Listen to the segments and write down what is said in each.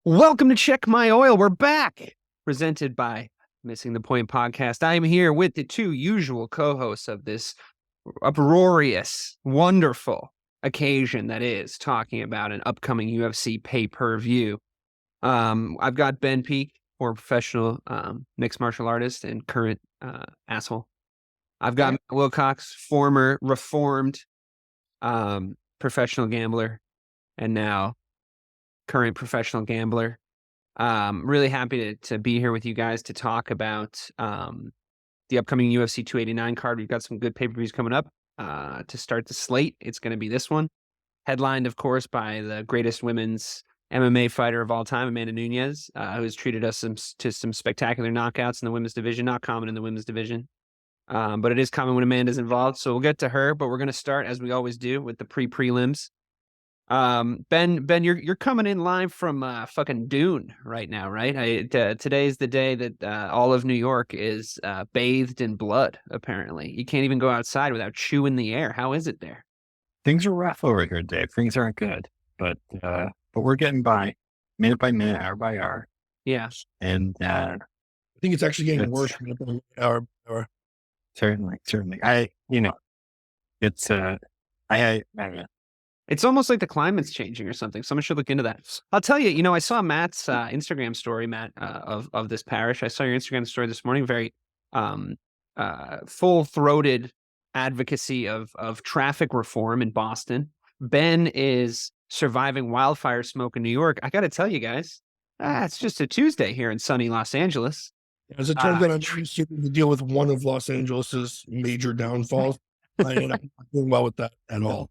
Welcome to Check My Oil. We're back, presented by Missing the Point podcast. I am here with the two usual co-hosts of this uproarious, wonderful occasion that is talking about an upcoming UFC pay-per-view. I've got Ben Peake, former professional mixed martial artist and current asshole. I've got Matt Wilcox, former reformed professional gambler, and now current professional gambler. Really happy to be here with you guys to talk about the upcoming UFC 289 card. We've got some good pay-per-views coming up to start the slate. It's going to be this one, headlined, of course, by the greatest women's MMA fighter of all time, Amanda Nunez, who has treated us to some spectacular knockouts in the women's division. Not common in the women's division, but it is common when Amanda's involved. So we'll get to her, but we're going to start, as we always do, with the pre-prelims. Ben, you're coming in live from fucking Dune right now, right? Today's the day that all of New York is bathed in blood. Apparently, you can't even go outside without chewing the air. How is it there? Things are rough over here, Dave. Things aren't good, but we're getting by, minute by minute, hour by hour. Yeah, and I think it's actually getting worse minute by hour by hour. Certainly. It's I don't know. It's almost like the climate's changing or something. Someone should look into that. I'll tell you, I saw Matt's Instagram story, Matt, of this parish. I saw your Instagram story this morning. Very full-throated advocacy of traffic reform in Boston. Ben is surviving wildfire smoke in New York. I got to tell you guys, it's just a Tuesday here in sunny Los Angeles. As it turns out, I'm trying to deal with one of Los Angeles's major downfalls. I'm not doing well with that at all.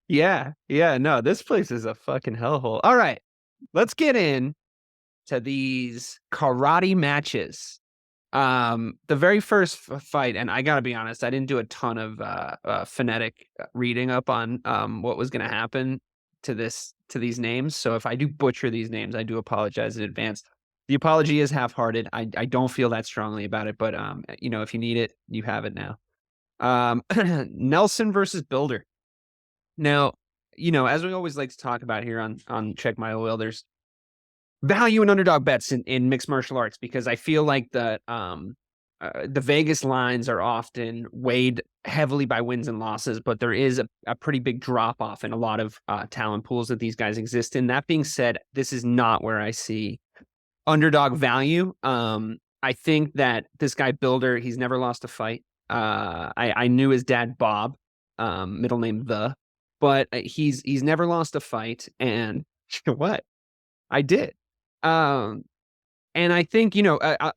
Yeah, no, this place is a fucking hellhole. All right, let's get in to these karate matches. The very first fight, and I gotta be honest, I didn't do a ton of phonetic reading up on what was gonna happen to these names. So if I do butcher these names, I do apologize in advance. The apology is half-hearted. I don't feel that strongly about it, but if you need it, you have it now. Nelson versus Bilder. Now, as we always like to talk about here on Check My Oil, there's value in underdog bets in mixed martial arts, because I feel like the Vegas lines are often weighed heavily by wins and losses, but there is a pretty big drop off in a lot of talent pools that these guys exist in. That being said, this is not where I see underdog value. I think that this guy Bilder, he's never lost a fight. I knew his dad Bob, middle name but he's never lost a fight, and you know what? I did. And I think,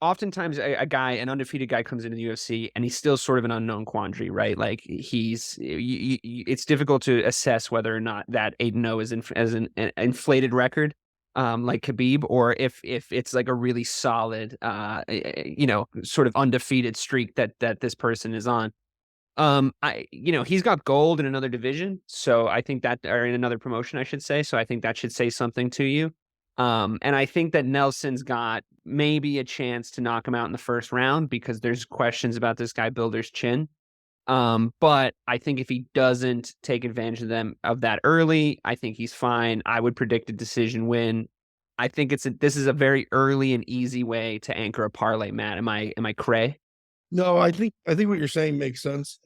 oftentimes an undefeated guy comes into the UFC and he's still sort of an unknown quandary, right? Like it's difficult to assess whether or not that 8-0 is an inflated record, like Khabib, or if it's like a really solid, sort of undefeated streak that this person is on. He's got gold in another division, so I think that, or in another promotion, I should say. So I think that should say something to you. And I think that Nelson's got maybe a chance to knock him out in the first round, because there's questions about this guy Bilder's chin. But I think if he doesn't take advantage of that early, I think he's fine. I would predict a decision win. I think this is a very early and easy way to anchor a parlay, Matt. Am I cray? No, I think what you're saying makes sense.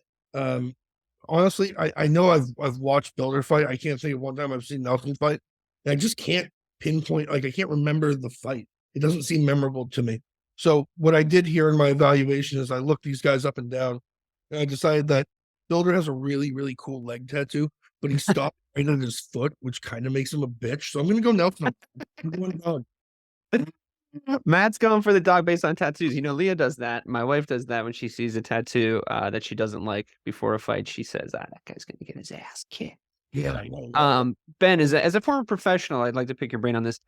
Honestly, I know I've watched Bilder fight. I can't think of one time I've seen Nelson fight. And I just can't pinpoint, I can't remember the fight. It doesn't seem memorable to me. So what I did here in my evaluation is I looked these guys up and down, and I decided that Bilder has a really, really cool leg tattoo, but he stopped right on his foot, which kind of makes him a bitch. So I'm going to go Nelson. I'm going dog. Matt's going for the dog based on tattoos. Leah does that. My wife does that when she sees a tattoo that she doesn't like before a fight. She says, that guy's going to get his ass kicked. Yeah. Ben, as a former professional, I'd like to pick your brain on this.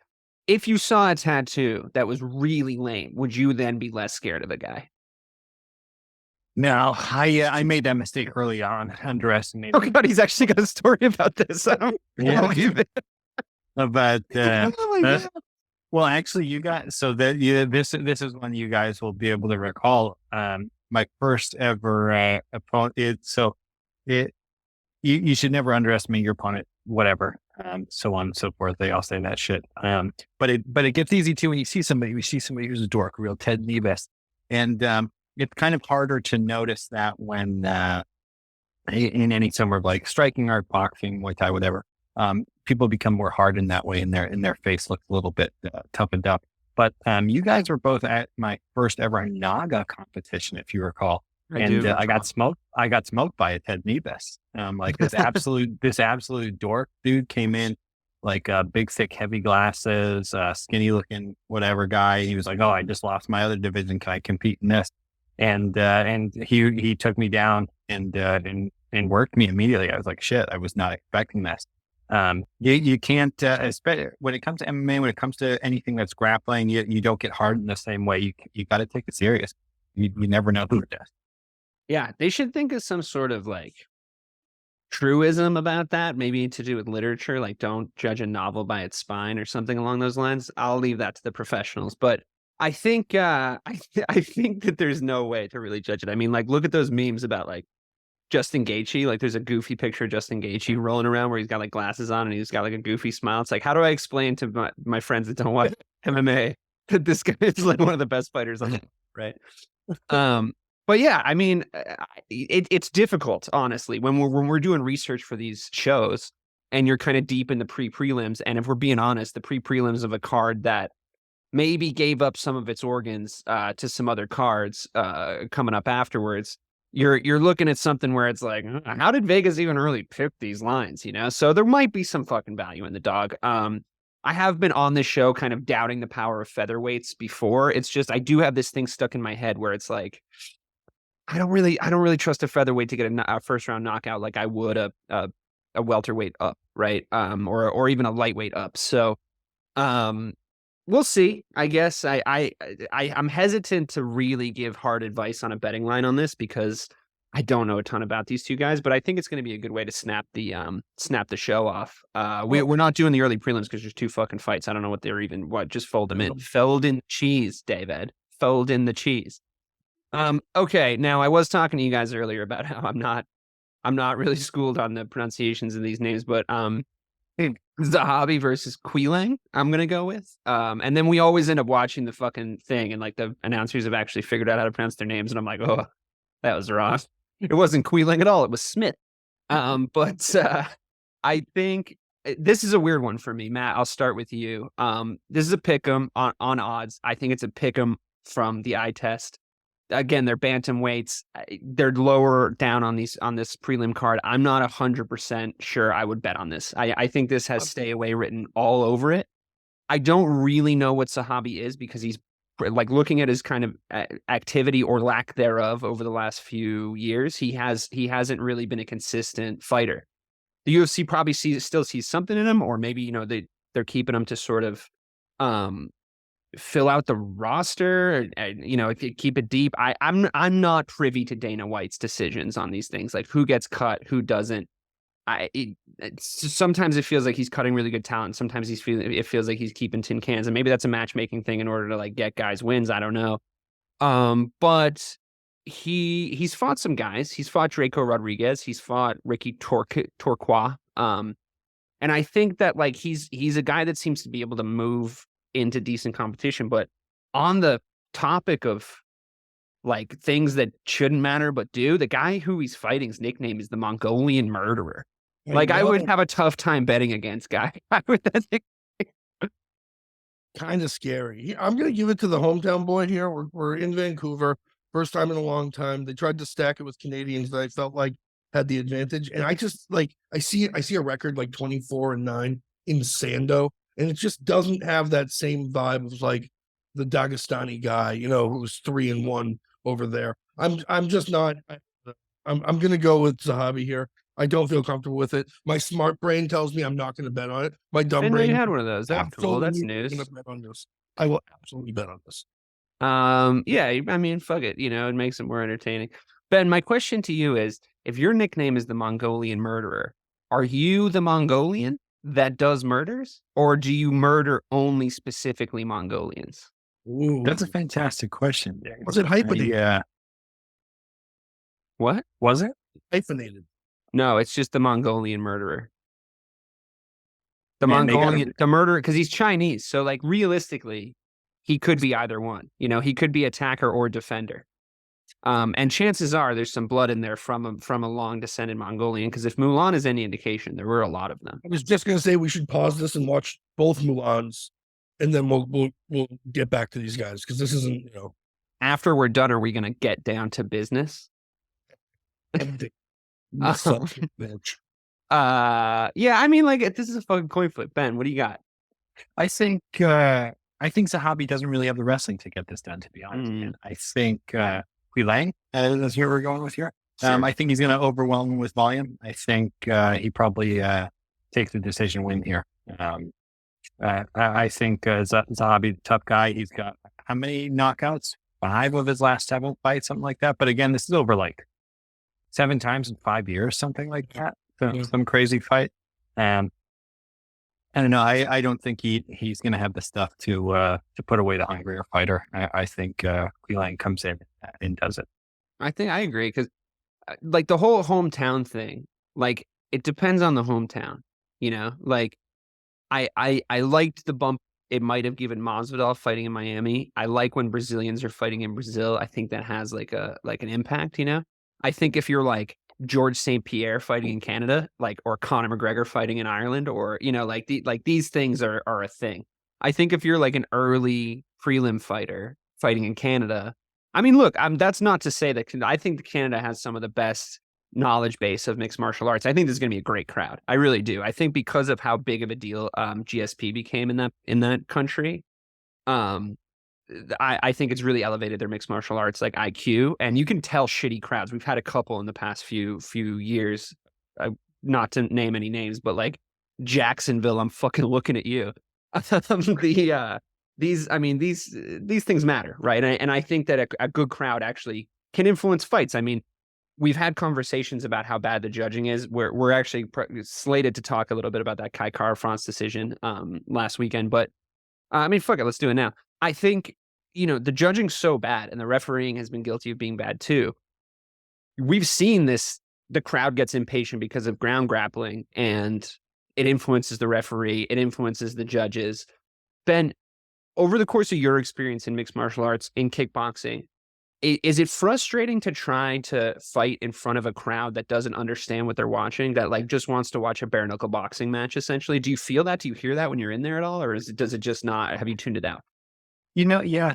If you saw a tattoo that was really lame, would you then be less scared of the guy? No, I made that mistake early on, underestimating. Oh God, he's actually got a story about this. I don't believe it. But oh my God. Well, actually, you guys. So that this is one you guys will be able to recall. My first ever opponent. You should never underestimate your opponent. Whatever. so on and so forth. They all say that shit. But it gets easy too when you see somebody who's a dork, real Ted Nevis. And it's kind of harder to notice that when in any summer of like striking art, boxing, Muay Thai, whatever. People become more hard in that way, and their face looks a little bit toughened up. But you guys were both at my first ever Naga competition, if you recall. I got smoked. I got smoked by a Ted Nevis. Like this absolute dork dude came in, like big, thick, heavy glasses, skinny looking, whatever guy. He was like, "Oh, I just lost my other division. Can I compete in this?" And he took me down and worked me immediately. I was like, "Shit, I was not expecting this." You can't, especially when it comes to MMA, when it comes to anything that's grappling, you don't get hard in the same way. You got to take it serious. You never know who it does. Yeah, they should think of some sort of like truism about that, maybe to do with literature, like don't judge a novel by its spine or something along those lines. I'll leave that to the professionals, but I think I think that there's no way to really judge it. I mean, like look at those memes about like Justin Gaethje. Like there's a goofy picture of Justin Gaethje rolling around where he's got like glasses on and he's got like a goofy smile. It's like, how do I explain to my friends that don't watch MMA that this guy is like one of the best fighters on it, right? But yeah, I mean, it's difficult, honestly, when we're doing research for these shows and you're kind of deep in the pre-prelims. And if we're being honest, the pre-prelims of a card that maybe gave up some of its organs to some other cards coming up afterwards, you're looking at something where it's like, how did Vegas even really pick these lines? You know, so there might be some fucking value in the dog. I have been on this show kind of doubting the power of featherweights before. It's just I do have this thing stuck in my head where it's like, I don't really trust a featherweight to get a first round knockout like I would a welterweight up, right? Or even a lightweight up. So, we'll see. I guess I'm hesitant to really give hard advice on a betting line on this because I don't know a ton about these two guys, but I think it's going to be a good way to snap the show off. We're not doing the early prelims because there's two fucking fights. I don't know what they're even. Just fold them in. Fold in the cheese, David. Fold in the cheese. Okay. Now I was talking to you guys earlier about how I'm not really schooled on the pronunciations of these names, but Zahabi versus Quilang, I'm gonna go with. And then we always end up watching the fucking thing, and like the announcers have actually figured out how to pronounce their names, and I'm like, oh, that was wrong. It wasn't Quilang at all. It was Smith. But I think this is a weird one for me, Matt. I'll start with you. This is a pick'em on odds. I think it's a pick'em from the eye test. Again, they're bantam weights. They're lower down on this prelim card. I'm not 100% sure I would bet on this. I think this has stay away written all over it. I don't really know what Zahabi is because he's like looking at his kind of activity or lack thereof over the last few years. He hasn't really been a consistent fighter. The UFC probably still sees something in him, or maybe they're keeping him to sort of fill out the roster, if you keep it deep. I'm not privy to Dana White's decisions on these things, like who gets cut, who doesn't. Sometimes it feels like he's cutting really good talent. Sometimes it feels like he's keeping tin cans, and maybe that's a matchmaking thing in order to like get guys wins. I don't know. But he's fought some guys. He's fought Draco Rodriguez. He's fought Ricky Torquois. And I think that like he's a guy that seems to be able to move into decent competition. But on the topic of like things that shouldn't matter but do, the guy who he's fighting's nickname is the Mongolian Murderer. I would have a tough time betting against guy. Kind of scary. I'm going to give it to the hometown boy here. We're in Vancouver, first time in a long time. They tried to stack it with Canadians that I felt like had the advantage, and I just like I see a record like 24-9 in Sando. And it just doesn't have that same vibe of like the Dagestani guy, who's 3-1 over there. I'm just not. I'm gonna go with Zahabi here. I don't feel comfortable with it. My smart brain tells me I'm not going to bet on it. My dumb brain. You had one of those. That's cool. That's news. I'm gonna bet on this. I will absolutely bet on this. Yeah. I mean, fuck it. It makes it more entertaining. Ben, my question to you is: if your nickname is the Mongolian Murderer, are you the Mongolian that does murders, or do you murder only specifically Mongolians? Ooh, that's a fantastic question. Was it hyphenated? Yeah. What was it? Hyphenated. No, it's just the Mongolian Murderer. The Man, Mongolian, the murderer, because he's Chinese. So like realistically, he could be either one. You know, he could be attacker or defender. And chances are there's some blood in there from a long descended Mongolian. Because if Mulan is any indication, there were a lot of them. I was just gonna say we should pause this and watch both Mulans, and then we'll get back to these guys because this isn't, you know. After we're done, are we going to get down to business? Bitch. Yeah, I mean, like, this is a fucking coin flip. Ben, what do you got? I think Zahabi doesn't really have the wrestling to get this done, to be honest. And I think Hui Lang, that's where we're going with here. Sure. I think he's going to overwhelm him with volume. I think he probably takes the decision win here. I think Zahabi, tough guy. He's got how many knockouts? 5 of his last 7 fights, something like that. But again, this is over like 7 times in 5 years, something like that. So, some crazy fight. I don't know. I don't think he's going to have the stuff to put away the hungrier fighter. I think Hui Lang comes in and does it. I think I agree because, like, the whole hometown thing, like, it depends on the hometown. You know, like, I liked the bump it might have given Masvidal fighting in Miami. I like when Brazilians are fighting in Brazil. I think that has like an impact. You know, I think if you're like George St. Pierre fighting in Canada, like, or Conor McGregor fighting in Ireland, or, you know, like these things are a thing. I think if you're like an early prelim fighter fighting in Canada, I mean, look, that's not to say that I think Canada has some of the best knowledge base of mixed martial arts. I think this is going to be a great crowd. I really do. I think because of how big of a deal GSP became in that country, I think it's really elevated their mixed martial arts like IQ, and you can tell shitty crowds. We've had a couple in the past few years, not to name any names, but like Jacksonville, I'm fucking looking at you. These things matter, right? And I think that a good crowd actually can influence fights. I mean, we've had conversations about how bad the judging is. We're actually slated to talk a little bit about that Kai Kara-France decision last weekend. But I mean, fuck it, let's do it now. I think, you know, the judging's so bad and the refereeing has been guilty of being bad too. We've seen this, the crowd gets impatient because of ground grappling and it influences the referee, it influences the judges. Ben, over the course of your experience in mixed martial arts, in kickboxing, is it frustrating to try to fight in front of a crowd that doesn't understand what they're watching, that like just wants to watch a bare knuckle boxing match, essentially? Do you feel that? Do you hear that when you're in there at all? Or does it just not, have you tuned it out? You know, yeah,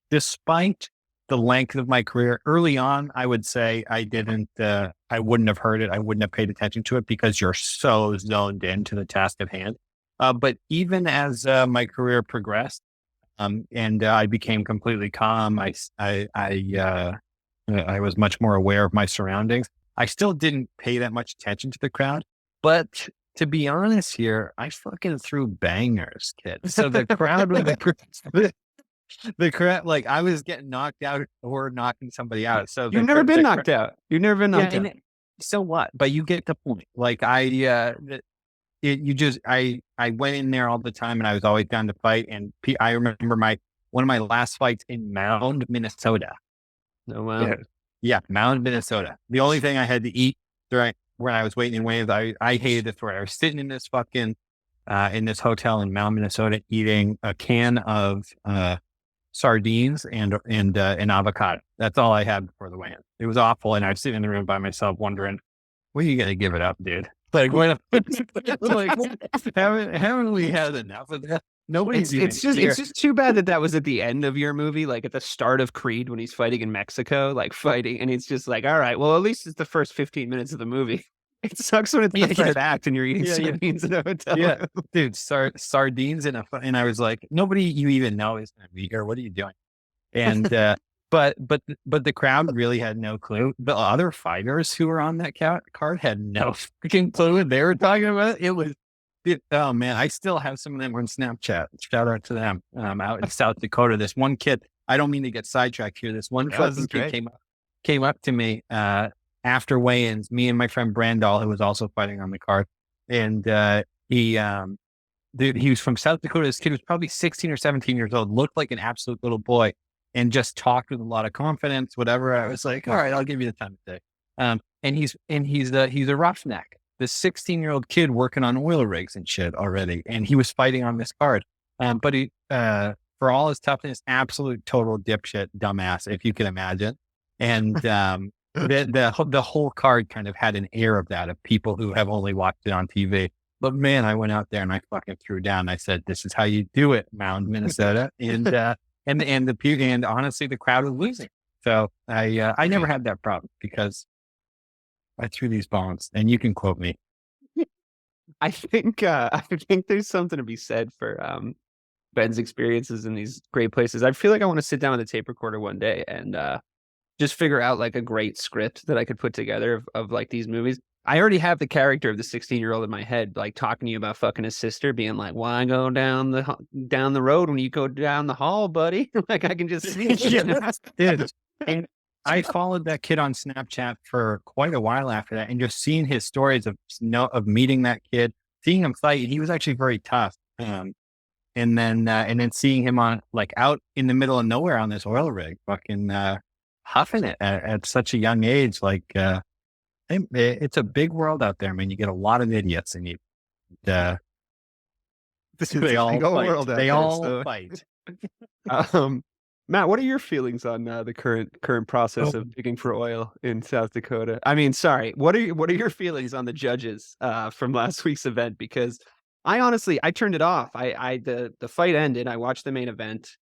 despite the length of my career, early on, I would say I wouldn't have heard it. I wouldn't have paid attention to it because you're so zoned into the task at hand. But even as my career progressed, and I became completely calm, I was much more aware of my surroundings. I still didn't pay that much attention to the crowd, but to be honest here, I fucking threw bangers, kid. So the crowd was the crowd, like I was getting knocked out or knocking somebody out. So you've never been knocked out. You've never been knocked out. So what? But you get the point. Like I went in there all the time and I was always down to fight. And I remember one of my last fights in Mound, Minnesota. Oh, wow. Yeah, Mound, Minnesota. The only thing I had to eat when I was waiting in waves, I hated this where I was sitting in this fucking, in this hotel in Mound, Minnesota, eating a can of, sardines and an avocado. That's all I had before the weigh-in. It was awful. And I was sitting in the room by myself wondering, when are you going to give it up, dude? Like, haven't we had enough of that? Nobody's it's just too bad that was at the end of your movie, like at the start of Creed when he's fighting in Mexico, like fighting, and it's just like, all right, well, at least it's the first 15 minutes of the movie. It sucks when it's the third act and you're eating sardines in a hotel. Yeah, dude, sardines and I was like, nobody you even know is going to be here. What are you doing? And but the crowd really had no clue. The other fighters who were on that card had no freaking clue what they were talking about. Oh man, I still have some of them on Snapchat. Shout out to them out in South Dakota. This one kid, I don't mean to get sidetracked here. This one kid came up to me after weigh-ins, me and my friend Brandall, who was also fighting on the card. And he was from South Dakota. This kid was probably 16 or 17 years old, looked like an absolute little boy, and just talked with a lot of confidence, whatever. I was like, all right, I'll give you the time of day. And he's a roughneck. this 16-year-old kid working on oil rigs and shit already, and he was fighting on this card. But he, for all his toughness, absolute total dipshit, dumbass, if you can imagine. And the whole card kind of had an air of that, of people who have only watched it on TV. But man, I went out there and I fucking threw down. I said, "This is how you do it, Mound, Minnesota." And and honestly, the crowd was losing. So I never had that problem because I threw these bombs, and you can quote me. I think there's something to be said for Ben's experiences in these great places. I feel like I want to sit down with a tape recorder one day and just figure out like a great script that I could put together of like these movies. I already have the character of the 16-year-old in my head, like talking to you about fucking his sister, being like, "Why go down the road when you go down the hall, buddy?" Like I can just see it. And I followed that kid on Snapchat for quite a while after that, and just seeing his stories of meeting that kid, seeing him fight. He was actually very tough. And then seeing him on like out in the middle of nowhere on this oil rig, fucking huffing it at such a young age. Like it's a big world out there, man. You get a lot of idiots, and they all fight. Matt, what are your feelings on the current process of digging for oil in South Dakota? I mean, sorry, what are your feelings on the judges from last week's event? Because I honestly turned it off. The fight ended. I watched the main event.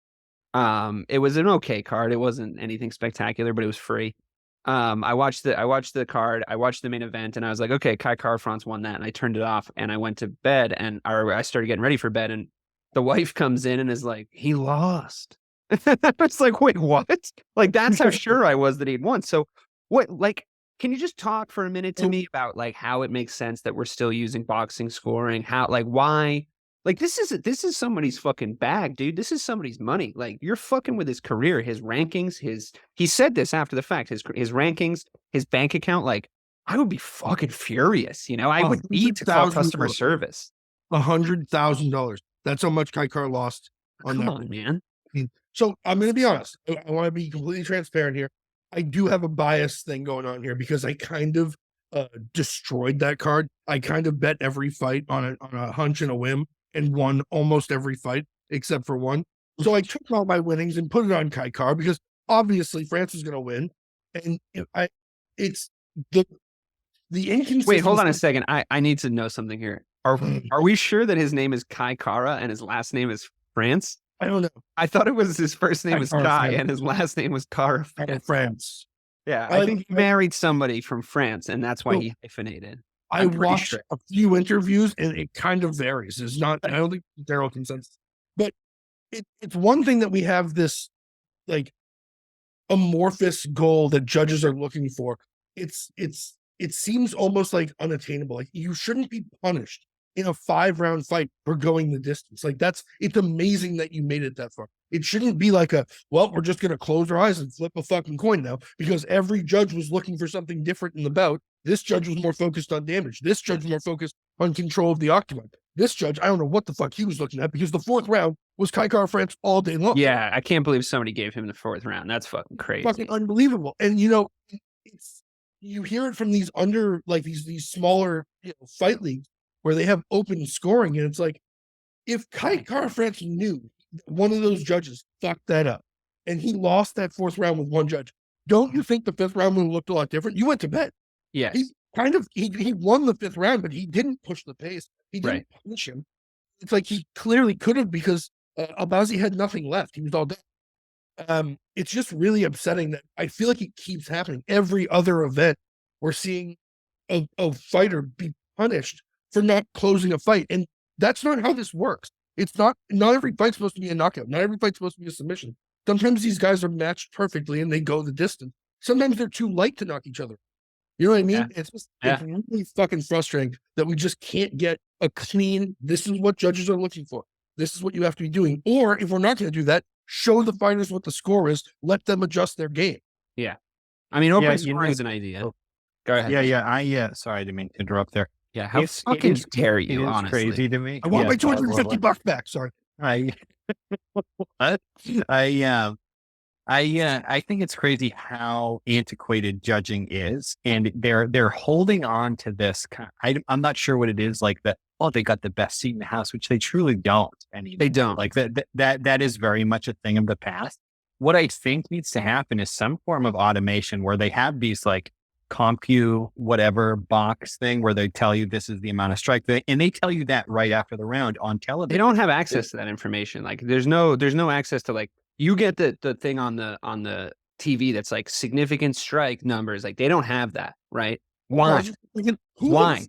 It was an okay card. It wasn't anything spectacular, but it was free. I watched the card. I watched the main event, and I was like, okay, Kai Kara-France won that, and I turned it off, and I went to bed, or I started getting ready for bed, and the wife comes in and is like, "He lost." It's like, wait, what? Like, that's how sure I was that he'd won. So what, like, can you just talk for a minute to me about like how it makes sense that we're still using boxing scoring? How, like, why? Like, this is somebody's fucking bag, dude. This is somebody's money. Like, you're fucking with his career, his rankings, he said this after the fact, his rankings, his bank account. Like, I would be fucking furious. You know, I would need to call customer service. $100,000. That's how much Kai Kara lost on that. Come on, man. So I'm going to be honest. I want to be completely transparent here. I do have a bias thing going on here because I kind of destroyed that card. I kind of bet every fight on a hunch and a whim and won almost every fight except for one. So I took all my winnings and put it on Kai Kara because obviously France is going to win. And it's the inconsistency. Wait, hold on a second. I need to know something here. Are we sure that his name is Kai Kara and his last name is France? I don't know. I thought it was his first name was Kai and his last name was Kara. France. Yeah, I think he married somebody from France, and that's why he hyphenated. I watched a few interviews, and it kind of varies. It's not. I don't think general consensus, but it's one thing that we have this like amorphous goal that judges are looking for. It seems almost like unattainable. Like you shouldn't be punished in a 5-round fight for going the distance. Like it's amazing that you made it that far. It shouldn't be like we're just going to close our eyes and flip a fucking coin now because every judge was looking for something different in the bout. This judge was more focused on damage. This judge was more focused on control of the octagon. This judge, I don't know what the fuck he was looking at because the 4th round was Kai Kara-France all day long. Yeah, I can't believe somebody gave him the 4th round. That's fucking crazy. Fucking unbelievable. And you hear it from these these smaller fight leagues where they have open scoring, and it's like, if Kai Kara-France knew one of those judges fucked that up, and he lost that 4th round with one judge, don't you think the 5th round would have looked a lot different? You went to bed. Yeah. He won the 5th round, but he didn't push the pace. He didn't punish him. It's like he clearly could have because Albazi had nothing left. He was all dead. It's just really upsetting that I feel like it keeps happening. Every other event, we're seeing a fighter be punished for not closing a fight. And that's not how this works. It's not every fight's supposed to be a knockout. Not every fight's supposed to be a submission. Sometimes these guys are matched perfectly and they go the distance. Sometimes they're too light to knock each other. You know what I mean? Yeah. It's really fucking frustrating that we just can't get a clean, this is what judges are looking for. This is what you have to be doing. Or if we're not going to do that, show the fighters what the score is. Let them adjust their game. Yeah. I mean, open scoring is an idea. Go ahead. Yeah. Sorry, I didn't mean to interrupt there. Yeah, how fucking dare you, honestly. Crazy to me. I want my $250 back. Sorry. What? I I think it's crazy how antiquated judging is, and they're holding on to this. I'm not sure what it is, like they got the best seat in the house, which they truly don't anymore. They don't. Like that is very much a thing of the past. What I think needs to happen is some form of automation where they have these like CompuWhatever whatever box thing where they tell you this is the amount of strike, and they tell you that right after the round on television. They don't have access to that information. Like there's no access to, like, you get the thing on the TV that's like significant strike numbers. Like they don't have that, right? Why? Why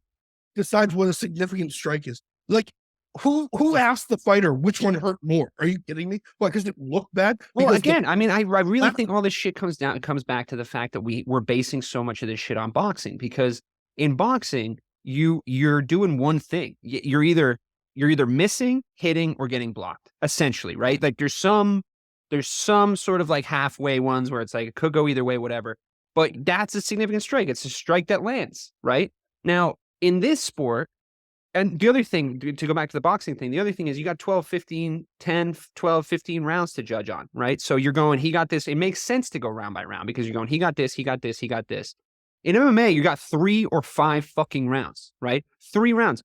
decides what a significant strike is? Like who asked the fighter which one hurt more? Are you kidding me? Why? Because it looked bad? Well, again, I mean, I really think all this shit comes back to the fact that we're basing so much of this shit on boxing, because in boxing, you're doing one thing. You're either missing, hitting, or getting blocked, essentially, right? Like there's some sort of like halfway ones where it's like it could go either way, whatever. But that's a significant strike. It's a strike that lands, right? Now, in this sport, and the other thing, to go back to the boxing thing, the other thing is you got 12, 15, 10, 12, 15 rounds to judge on, right? So you're going, he got this. It makes sense to go round by round because you're going, he got this, he got this, he got this. In MMA, you got 3 or 5 fucking rounds, right? 3 rounds.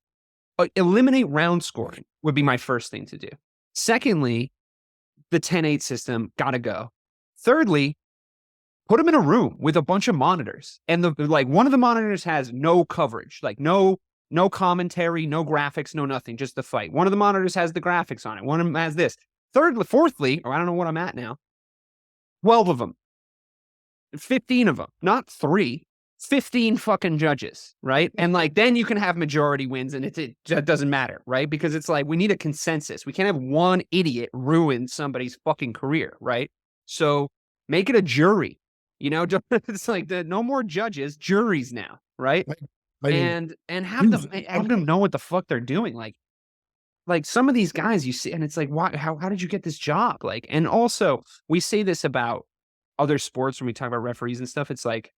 Eliminate round scoring would be my first thing to do. Secondly, the 10-8 system, gotta go. Thirdly, put them in a room with a bunch of monitors. And one of the monitors has no coverage, like no commentary, no graphics, no nothing, just the fight. One of the monitors has the graphics on it. One of them has this. Fourthly, or I don't know what I'm at now, 12 of them, 15 of them, not 3, 15 fucking judges, right? And like, then you can have majority wins and it doesn't matter, right? Because it's like, we need a consensus. We can't have one idiot ruin somebody's fucking career, right? So make it a jury, it's like no more judges, juries now, right? And have them know what the fuck they're doing. Like some of these guys you see, and it's like, why? How did you get this job? Like, and also we say this about other sports when we talk about referees and stuff. It's like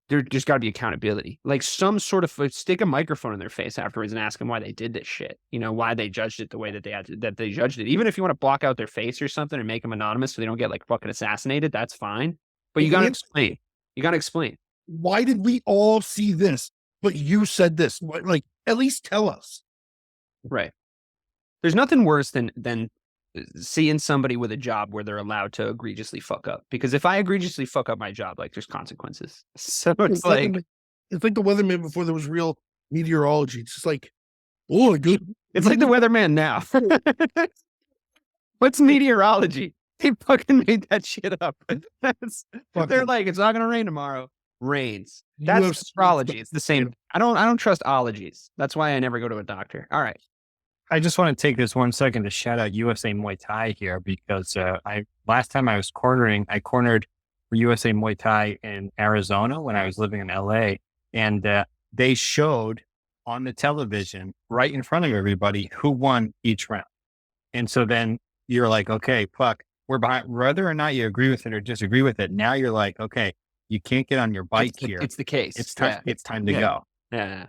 there's got to be accountability. Like some sort of stick a microphone in their face afterwards and ask them why they did this shit. Why they judged it the way that they judged it. Even if you want to block out their face or something and make them anonymous so they don't get like fucking assassinated, that's fine. But you got to explain. You got to explain. Why did we all see this? But you said this, like, at least tell us. Right. There's nothing worse than seeing somebody with a job where they're allowed to egregiously fuck up. Because if I egregiously fuck up my job, like there's consequences. So it's like the weatherman before there was real meteorology. It's just like, oh, good. It's like the weatherman now. What's meteorology? They fucking made that shit up. They're like, it's not gonna rain tomorrow. Rains. That's astrology. It's the same. I don't trust ologies. That's why I never go to a doctor. All right. I just want to take this 1 second to shout out USA Muay Thai here because last time I was cornering, I cornered for USA Muay Thai in Arizona when I was living in LA, and they showed on the television right in front of everybody who won each round. And so then you're like, okay, fuck, we're behind, whether or not you agree with it or disagree with it. Now you're like, okay, you can't get on your bike here. It's the case. It's time. Yeah. It's time to go. Yeah.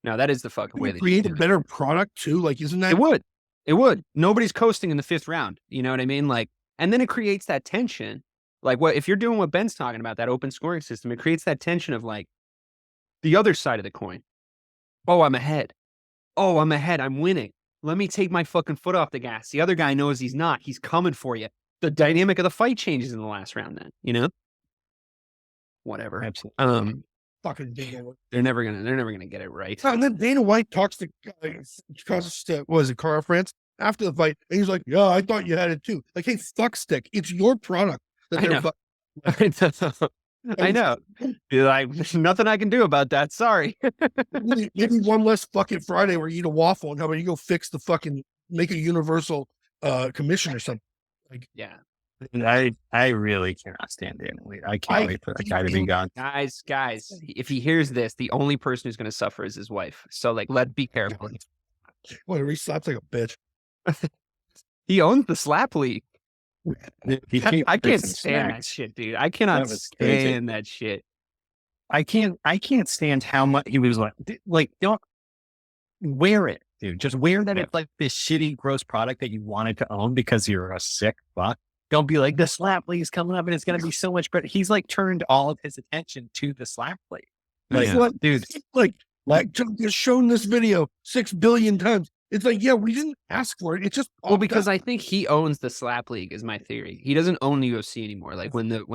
No, that is the fucking way. Create a better product too. Like, isn't that? It would. Nobody's coasting in the 5th round. You know what I mean? Like, and then it creates that tension. Like, if you're doing what Ben's talking about, that open scoring system, it creates that tension of like the other side of the coin. Oh, I'm ahead. I'm winning. Let me take my fucking foot off the gas. The other guy knows he's not. He's coming for you. The dynamic of the fight changes in the last round. Then whatever. Absolutely. Fucking Dana. They're never gonna get it right. And then Dana White talks to Carl France after the fight, and he's like, "Yeah, I thought you had it too." Like, hey, fuck stick, it's your product. I know. I know. Like, there's nothing I can do about that. Sorry. Maybe one less fucking Friday where you eat a waffle and how about you go fix the fucking make a universal commission or something. Like, yeah. I really cannot stand it. I can't wait for that guy to be gone. Guys, if he hears this, the only person who's going to suffer is his wife. So, like, be careful. What, he slaps like a bitch. He owns the slap league. I can't stand snacks. that shit, dude. I cannot stand that shit. I can't stand how much he was like, don't wear it, dude. Just wear that. It's like this shitty, gross product that you wanted to own because you're a sick fuck. Don't be like, the slap league's coming up and it's going to be so much better. He's like turned all of his attention to the slap league. Like, Yeah. What, dude, like just shown this video 6 billion times. It's like, yeah, we didn't ask for it. It just Well, popped because up. I think he owns the slap league is my theory. He doesn't own the UFC anymore. Like when the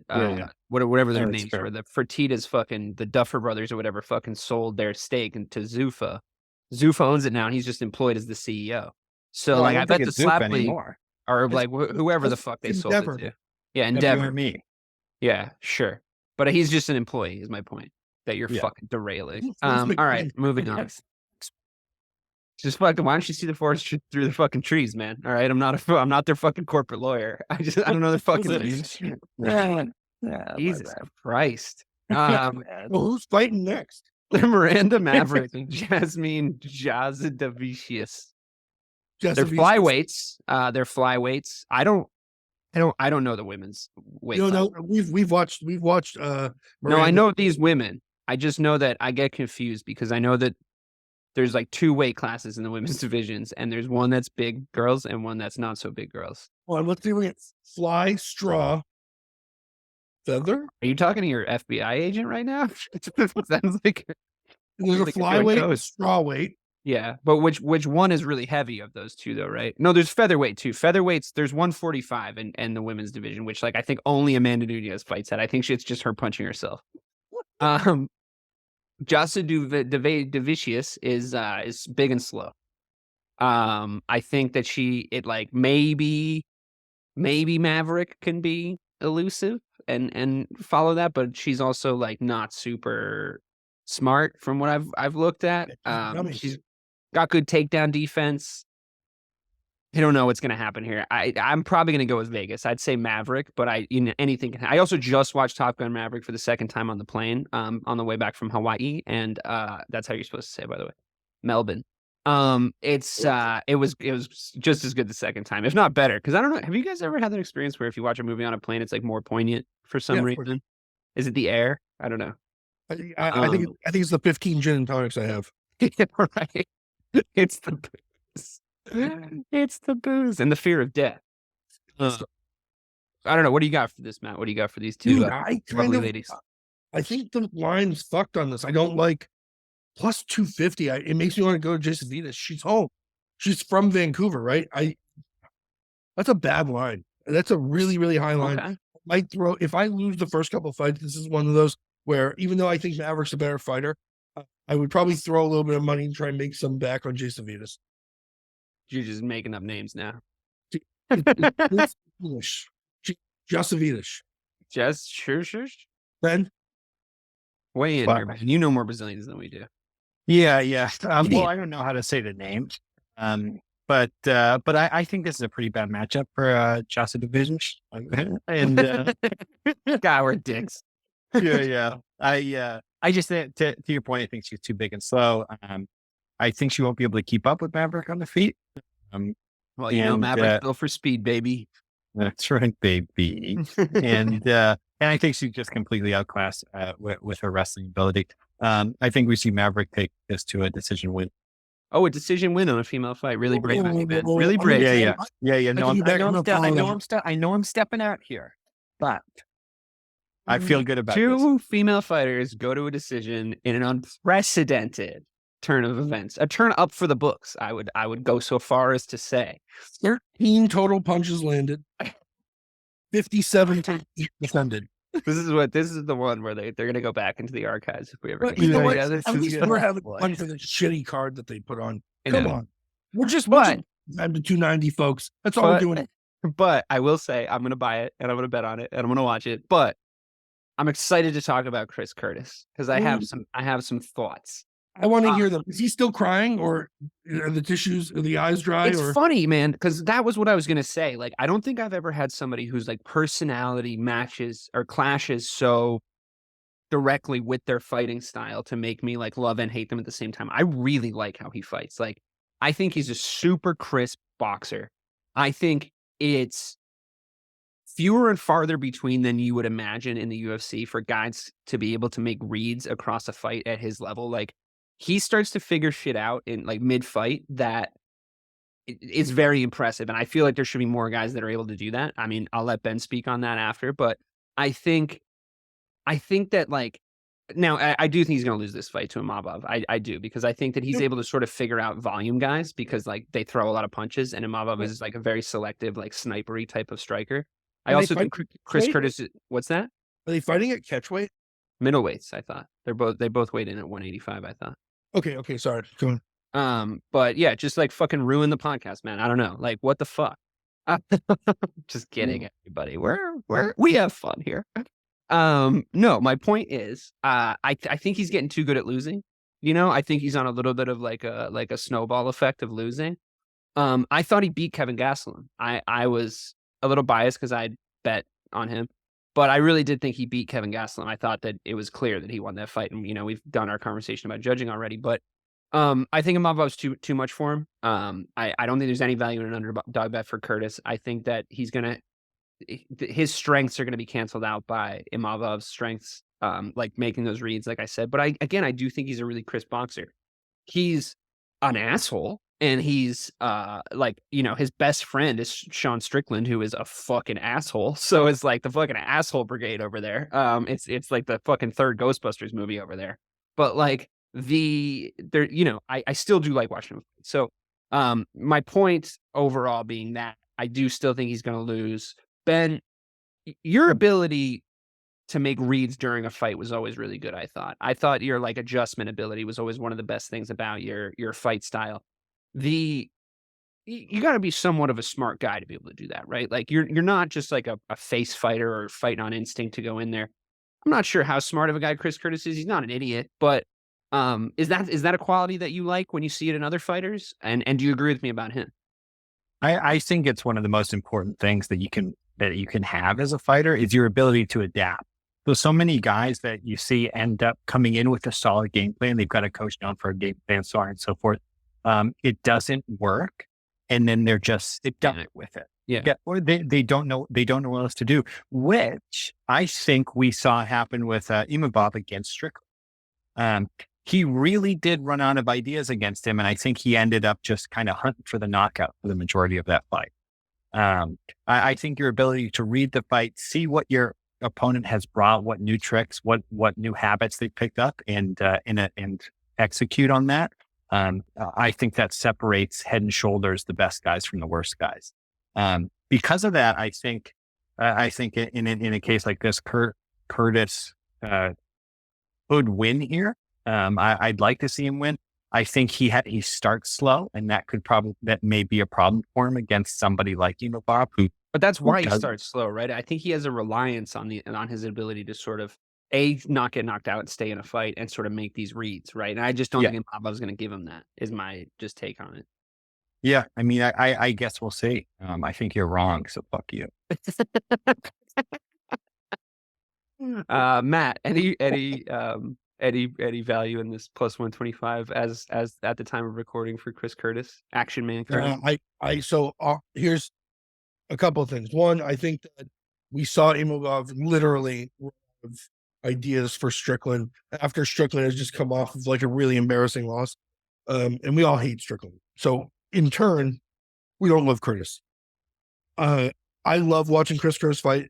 Yeah. whatever their No, that's names fair. were, the Fertitta's fucking the Duffer brothers or whatever fucking sold their stake to Zuffa. Zuffa owns it now, and he's just employed as the CEO. So No, like I don't bet think the it's Zoop slap league anymore. or It's- like whoever the it's fuck they sold Endeavor. it to. Yeah, If you Endeavor. and me. Yeah, sure. But he's just an employee, is my point. That you're Yeah. fucking derailing. Let's All make right, sense. moving on. Just fucking. Why don't you see the forest through the fucking trees, man? All right, I'm not their fucking corporate lawyer. I don't know their fucking. Jesus Christ. Well, who's fighting next? Miranda Maverick and Jasmine Jasudavicius. They're Jasudavicius. flyweights. They're flyweights. I don't know the women's weight. You know, class. we've watched. No, I Miranda- know these women. I just know that I get confused because I know that there's like 2 weight classes in the women's divisions, and there's one that's big girls and one that's not so big girls. Well, let's see. We get fly, straw, feather. Are you talking to your FBI agent right now? Sounds like There's a Like a joint flyweight, toast. straw weight. yeah, but which one is really heavy of those 2 though, right? No, there's featherweight too. Featherweights, there's 145 in the women's division, which like I think only Amanda Nunez fights at. I think it's just her punching herself. Jasudavicius is big and slow. I think that maybe Maverick can be elusive and follow that, but she's also like not super smart from what I've looked at. Dummy. She's got good takedown defense. I don't know what's going to happen here. I'm probably going to go with Vegas. I'd say Maverick, but anything can. I also just watched Top Gun Maverick for the second time on the plane, on the way back from Hawaii, and that's how you're supposed to say it, by the way, Melbourne. It was just as good the second time, if not better. Because I don't know. Have you guys ever had that experience where if you watch a movie on a plane, it's like more poignant for some Yeah, of reason? Is it the air? I don't know. I think it's the 15 gin and tonics I have. Right. It's the booze. It's the booze and the fear of death. I don't know. What do you got for this, Matt? What do you got for these 2 Dude, I kind lovely of. ladies? I think the line's fucked on this. I don't like plus 250. It makes me want to go to Jasudavicius. She's home. She's from Vancouver, right? That's a bad line. That's a really, really high line. Okay. Might throw if I lose the first couple of fights. This is one of those where even though I think Maverick's a better fighter, I would probably throw a little bit of money and try and make some back on Jasudavicius. You're just making up names now. English. Jasudavicius. Just sure. Ben, Weigh in Wow. here, man. You know more Brazilians than we do. Yeah. Well, I don't know how to say the name. But I think this is a pretty bad matchup for Jasudavicius. And God, we're dicks. yeah. I just think to your point, I think she's too big and slow. I think she won't be able to keep up with Maverick on the feet. Well, you know, And, Maverick's built for speed, baby. That's right, baby. And I think she's just completely outclassed with her wrestling ability. I think we see Maverick take this to a decision win. Oh, a decision win on a female fight. Really brave, of you, man. Oh, Really I'm brave. gonna- Yeah. No, you back on the phone. I know I'm stepping out here, but I feel good about this. 2 female fighters go to a decision in an unprecedented turn of events. A turn up for the books. I would go so far as to say. 13 total punches landed. 57 defended. This is the one where they're gonna go back into the archives if we ever But get you know to what? it. Yeah, this At is least good. we're having fun for the shitty card that they put on. I Come know. on. We're just But- I'm to 290, folks. That's all we're But- doing. But I will say I'm gonna buy it and I'm gonna bet on it and I'm gonna watch it. But I'm excited to talk about Chris Curtis because I have some thoughts. I want to hear them. Is he still crying, or are the tissues, are the eyes dry? It's Or funny, man, because that was what I was gonna say. Like, I don't think I've ever had somebody whose like personality matches or clashes so directly with their fighting style to make me like love and hate them at the same time. I really like how he fights. Like, I think he's a super crisp boxer. I think it's fewer and farther between than you would imagine in the UFC for guys to be able to make reads across a fight at his level. Like, he starts to figure shit out in like mid-fight that is very impressive. And I feel like there should be more guys that are able to do that. I mean, I'll let Ben speak on that after, but I think that like now I do think he's going to lose this fight to Imavov. I do, because I think that he's able to sort of figure out volume guys, because like they throw a lot of punches, and Imavov is like a very selective, like snipery type of striker. I also think Chris Curtis. What's that? Are they fighting at catchweight? Middleweights, I thought. They both weighed in at 185, I thought. Okay, sorry. Go on. But yeah, just like fucking ruin the podcast, man. I don't know. Like, what the fuck? Just kidding, everybody. We have fun here. No, my point is, I think he's getting too good at losing. You know, I think he's on a little bit of like a snowball effect of losing. I thought he beat Kevin Gastelum. I was a little biased because I bet on him, but I really did think he beat Kevin Gastelum. I thought that it was clear that he won that fight, and you know, we've done our conversation about judging already, but I think Imavov's too much for him. I don't think there's any value in an underdog bet for Curtis. I think that his strengths are going to be canceled out by Imavov's strengths, like making those reads, like I said. But I do think he's a really crisp boxer. He's an asshole, and he's like, you know, his best friend is Sean Strickland, who is a fucking asshole. So it's like the fucking asshole brigade over there. It's like the fucking third Ghostbusters movie over there. But like you know, I still do like watching him. So my point overall being that I do still think he's going to lose. Ben, your ability to make reads during a fight was always really good. I thought your like adjustment ability was always one of the best things about your fight style. You got to be somewhat of a smart guy to be able to do that, right? Like you're not just like a face fighter or fighting on instinct to go in there. I'm not sure how smart of a guy Chris Curtis is. He's not an idiot, but is that a quality that you like when you see it in other fighters? And do you agree with me about him? I think it's one of the most important things that you can have as a fighter is your ability to adapt. So many guys that you see end up coming in with a solid game plan. They've got a coach down for a game plan, so on and so forth. It doesn't work, and then they're just stuck with it. Yeah. Or they don't know what else to do, which I think we saw happen with Imavov against Strickland. He really did run out of ideas against him, and I think he ended up just kind of hunting for the knockout for the majority of that fight. I think your ability to read the fight, see what your opponent has brought, what new tricks, what new habits they picked up, and execute on that. I think that separates head and shoulders the best guys from the worst guys. Because of that, I think in a case like this, Curtis could win here. I'd like to see him win. I think he starts slow, and that may be a problem for him against somebody like Imavov. But that's why he starts slow, right? I think he has a reliance on his ability to sort of not get knocked out and stay in a fight and sort of make these reads, right? And I just don't think Imavov's going to give him that. Is my just take on it. Yeah, I mean, I guess we'll see. I think you're wrong, so fuck you. Matt, any value in this plus 125 as at the time of recording for Chris Curtis, Action Man Curtis? Here's a couple of things. One, I think that we saw Imavov literally have ideas for Strickland after Strickland has just come off of like a really embarrassing loss, and we all hate Strickland. So in turn, we don't love Curtis. I love watching Chris Curtis fight.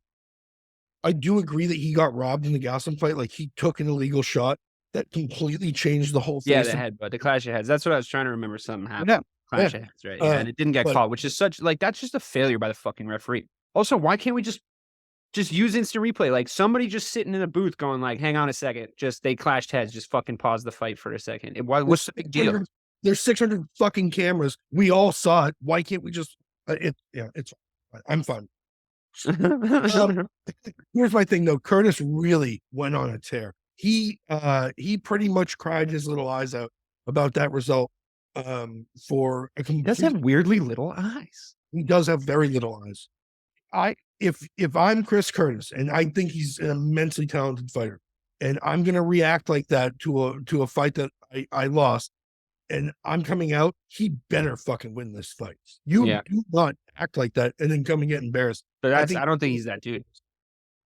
I do agree that he got robbed in the Gastelum fight. Like he took an illegal shot that completely changed the whole thing. Yeah, the clash of heads. That's what I was trying to remember. Something happened. Clash of heads, right? Yeah, and it didn't get called, which is that's just a failure by the fucking referee. Also, why can't we just use instant replay? Like somebody just sitting in a booth going like, hang on a second, they clashed heads, just fucking pause the fight for a second. What's the big deal? There's 600 fucking cameras. We all saw it. Why can't we just it's I'm fine. Here's my thing though. Curtis really went on a tear. He pretty much cried his little eyes out about that result. For a he does have weirdly little eyes. He does have very little eyes. If I'm Chris Curtis and I think he's an immensely talented fighter, and I'm gonna react like that to a fight that I lost, and I'm coming out, he better fucking win this fight. You do not act like that and then come and get embarrassed. But I don't think he's that dude.